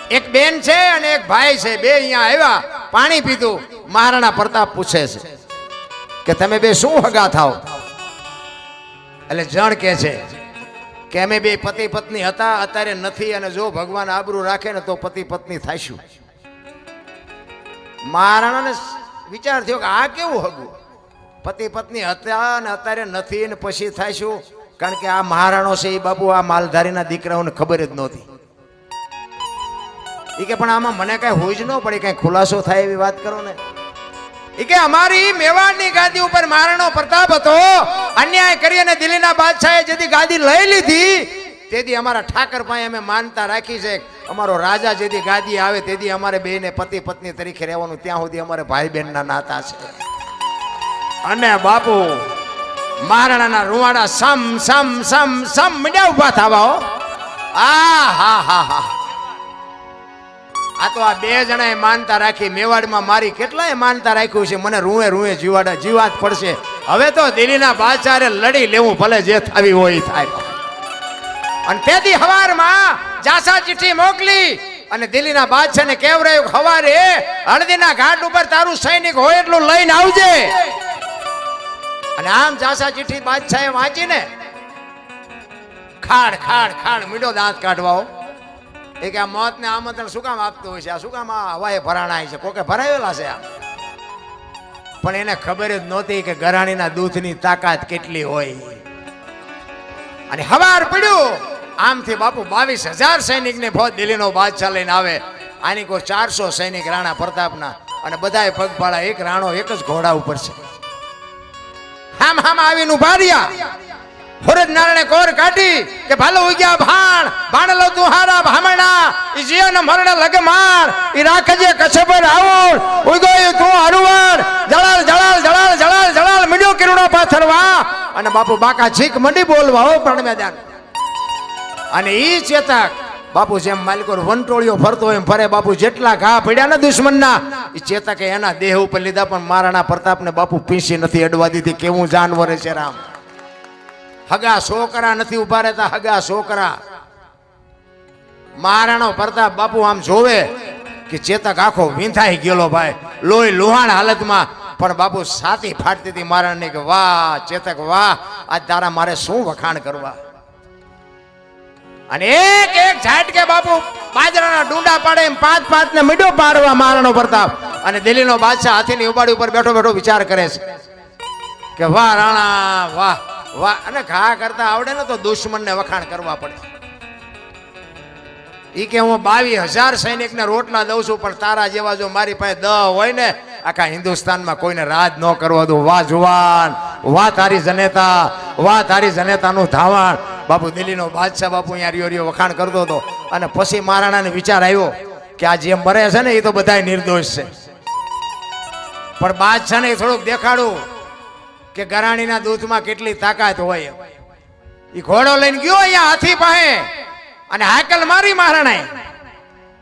એક બેન છે અને એક ભાઈ છે, બે અહીંયા આવ્યા, પાણી પીધું. મહારાણા પ્રતાપ પૂછે છે કે તમે બે શું હગા થાવ? એટલે જણ કે છે કે અમે બે પતિ પત્ની હતા, અત્યારે નથી, અને જો ભગવાન આબરૂ રાખે ને તો પતિ પત્ની થાઈશું. મહારાણાને વિચાર થયો કે આ કેવું હગું? પતિ પત્ની હતા ને અત્યારે નથી ને પછી થાઈશું? કારણ કે આ મહારાણો છે એ બાપુ આ માલધારીના દીકરાઓને ખબર જ નહોતી. એ કે પણ આમાં મને કઈ હોય જ ન પડે, કઈ ખુલાસો થાય એવી વાત કરો ને. એ કે અમારી મેવાડની ગાદી ઉપર મહારાણો પ્રતાપ હતો, અન્યાય કરી અને દિલ્હીના બાદશાહે જેથી ગાદી લઈ લીધી તેથી અમારા ઠાકર પાસે અમે માનતા રાખી છે. અમારો રાજા જેથી ગાદી આવે તેથી અમારે બેને પતિ પત્ની તરીકે રહેવાનું, ત્યાં સુધી અમારે ભાઈ બહેનના નાતા છે. અને બાપુ મહારાણાના રૂવાડા સમ સમ સમ સમ મીડિયા ઉભા થવા. આ હા હા હા, આ તો આ બે જણાએ માનતા રાખી. મેવાડમાં મારી કેટલાય માનતા રાખ્યું છે. મને રૂએ રૂએ જીવાત પડશે. હવે તો દિલ્હીના બાદશાહે લડી લેવું, ભલે જે થાવી હોય થાય. અને તેથી હવારમાં જાસા ચિઠ્ઠી મોકલી અને દિલ્હીના બાદશાહને કહેવરાયું હવારે હળદીના ઘાટ ઉપર તારું સૈનિક હોય એટલું લઈને આવજે. અને આમ જાસા ચિઠ્ઠી બાદશાહે વાંચીને ખાડ ખાડ ખાડ મીઠો દાંત કાઢવાઓ. એ કે આ મોતને આમંત્રણ શું કામ આપતું હોય છે? આ શું કામ આ હવાએ ભરાણાય છે? કોકે ભરાયેલા છે આ. પણ એને ખબર જ નહોતી કે ગરાણીના દૂધની તાકાત કેટલી હોય. અને હવાર પડ્યું આમથી બાપુ 22,000 સૈનિકને ફોજ દિલ્હીનો બાદશાહ લઈને આવે. આની કોઈ 400 સૈનિક રાણા પ્રતાપના, અને બધાએ પગપાળા. એક રાણો એક જ ઘોડા ઉપર છે. હામ હામ આવીને ઉભા રહ્યા. હોરજ નારાયણે કોર કાઢી કે ભાલો ઉગ્યા ભાણ ભાણલો તુહારા ભામણા ઈ જીવન મરણ લગે માર ઈ રાખજે કચ્છ પર આવો ઉગોય તું હરવર જળાલ જળાલ જળાલ જળાલ જળાલ મીડ્યો કિરણો પાથરવા. અને બાપુ બાકા છીક મંડી બોલવા હો પણ મેદાન. અને ઈ ચેતક બાપુ જેમ માલિકો વંટોળીઓ ફરતો હોય એમ ફરે. બાપુ જેટલા ઘા પડ્યા ને દુશ્મનના એ ચેતકે એના દેહ ઉપર લીધા, પણ મહારાણા પ્રતાપને બાપુ પીંસી નથી અડવા દીધી. કેવું જાનવર છે રામ. હગા છોકરા નથી ઉભા રહેતા, હગા છોકરા. મહારાણો પ્રતાપ બાપુ આમ જોવે કે ચેતક આખો વિંધાઈ ગયેલો ભાઈ, લોહી લુહાણ હાલતમાં. પણ બાપુ છાતી ફાટતી હતી મહારાણની કે વાહ ચેતક વાહ, આજ તારા મારે શું વખાણ કરવા. અને એક એક ઝાટકે બાપુ બાજરાના ડુંડા પાડે એમ 5-5 ને મીડો પાડવા મહારાણો પ્રતાપ. અને દિલ્હીનો બાદશાહ હાથીની ઉબાડી ઉપર બેઠો બેઠો વિચાર કરે છે કે વાહ રાણા વાહ વાહ. અને ઘા કરતા આવડે ને તો દુશ્મનને વખાણ કરવા પડે. ઈ કે હું 22,000 સૈનિકને રોટલા દઉં છું, પણ તારા જેવા જો મારી પાસે 10 હોય ને આખા હિન્દુસ્તાનમાં કોઈને રાજ ન કરવા દઉં. વાહ જુવાન, વાહ તારી જનેતા, વાહ તારી જનેતાનું ધાવણ. બાપુ દિલ્હીનો બાદશાહ બાપુ અહીંયા રિયો રિયો વખાણ કરતો હતો. અને પછી મહારાણાને વિચાર આવ્યો કે આ જે મરે છે ને એ તો બધા નિર્દોષ છે, પણ બાદશાહને થોડુંક દેખાડું કે ગરાણીના દૂધમાં કેટલી તાકાત હોય. એ ઘોડો લઈને ગયો અહીંયા હાથી પાસે અને હાકલ મારી મહારાણાએ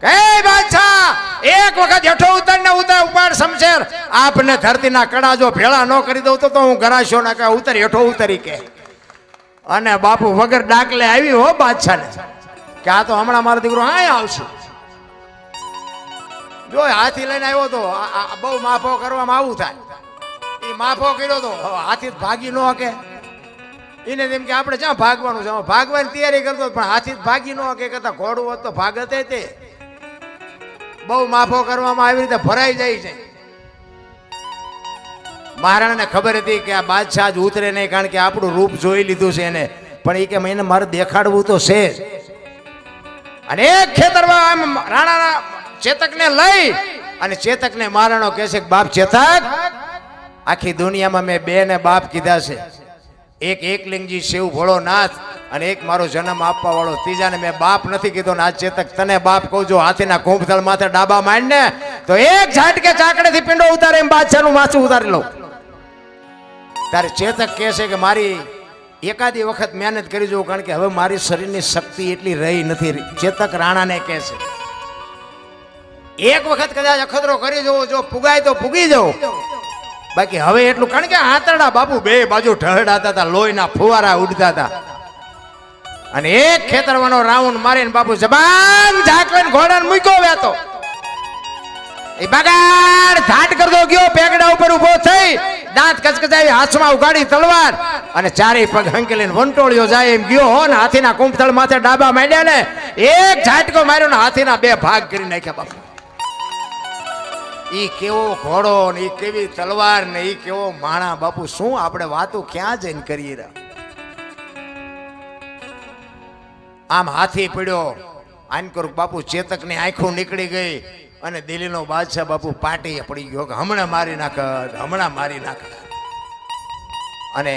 કે બાદશાહ એક વખત હેઠો ઉતર ને ઉપાડ શમશેર. આપને ધરતીના કડા જો ભેળા ન કરી દઉં તો હું ગરાશો ના કે ઉતર હેઠો ઉતરી કે. અને બાપુ વગર ડાકલે આવી હો બાદશાહને કે આ તો હમણાં મારો દીકરો હા આવશે. જો હાથી લઈને આવ્યો તો બહુ માફો કરવામાં આવું થાય. એ માફો કર્યો તો હવે હાથી ભાગી ન હકે. એને તેમ કે આપણે ક્યાં ભાગવાનું છે, ભાગવાની તૈયારી કરતો પણ હાથી ભાગી ન હકે. કરતા ઘોડું હોત તો ભાગતે તે. બહુ માફો કરવામાં આવી રીતે ભરાઈ જાય છે. મહારાણાને ખબર હતી કે આ બાદશાહ જ ઉતરે નહીં, કારણ કે આપણું રૂપ જોઈ લીધું છે એને. પણ એ કે એને મારે દેખાડવું તો છે જ. અને એક ખેતરમાં આમ રાણાના ચેતકને લઈ અને ચેતકને મહારાણો કહે છે કે બાપ ચેતક, આખી દુનિયામાં મેં બે ને બાપ કીધા છે. એક એકલિંગજી શિવ ભોળોનાથ અને એક મારો જન્મ આપવા વાળો, ત્રીજાને મેં બાપ નથી કીધો. ને આ ચેતક તને બાપ કહું છું. હાથીના કુંભથળ માથે ડાબા માંડને તો એક ઝાટકે ચાકડેથી પિંડો ઉતારે એમ બાદશાહનું માથું ઉતારી લઉં. તારે ચેતક કહે છે કે મારી એકાદી વખત મહેનત કરી જોઉં, કારણ કે હવે મારી શરીરની શક્તિ એટલી રહી નથી. ચેતક રાણાને કહે છે એક વખત કદાચ અખતરો કરી જોવો, જો પુગાય તો પુગી જાઉં, બાકી હવે એટલું. કારણ કે આંતરડા બાપુ બે બાજુ ઢળડાતા હતા, લોહીના ફુવારા ઉડતા હતા. અને એક ખેતરવાનો રાઉન્ડ મારીને બાપુ જબાન ઝાકવીને ઘોડાને મૂક્યો વેતો. એ બગાડ ધાટ કરતો ગયો, પેગડા ઉપર ઉભો થઈ, દાંત કચકચાવી, હાથમાં ઉગાડી તલવાર અને ચારે પગ હંકેલીને વંટોળ્યો જાય એમ ગયો હો. ને હાથીના કુંભથળ માથે ડાબા માંડ્યા ને એક ઝાટકો માર્યો ને હાથીના બે ભાગ કરી નાખ્યા બાપુ. ઈ કેવો ઘોડો ને ઈ કેવી તલવાર ને ઈ કેવો માણા બાપુ. શું આપણે વાતો ક્યાં જઈને કરીએ રહ્યા. આમ હાથી પડ્યો આનકોર બાપુ. ચેતકની આંખો નીકળી ગઈ અને દિલ્હીનો બાદશાહ બાપુ પાટીએ પડી ગયો કે હમણાં મારી નાખ, હમણાં મારી નાખ. અને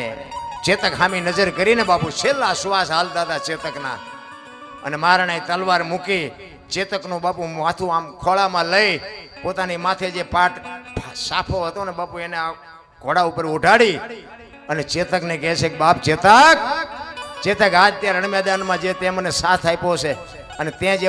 ચેતક સામે નજર કરીને બાપુ છેલ્લા શ્વાસ હાલતા હતા ચેતકના. અને મહારાણાએ તલવાર મૂકી ચેતકનું બાપુ માથું આમ ખોળામાં લઈ પોતાની માથે જે પાટ સાફો હતો ને બાપુ એને ઘોડા ઉપર ઉઠાડી અને ચેતકને કહે છે કે બાપ ચેતક, ચેતક આજ તે રણ મેદાનમાં જે તે મને સાથ આપ્યો છે અને ત્યાં જે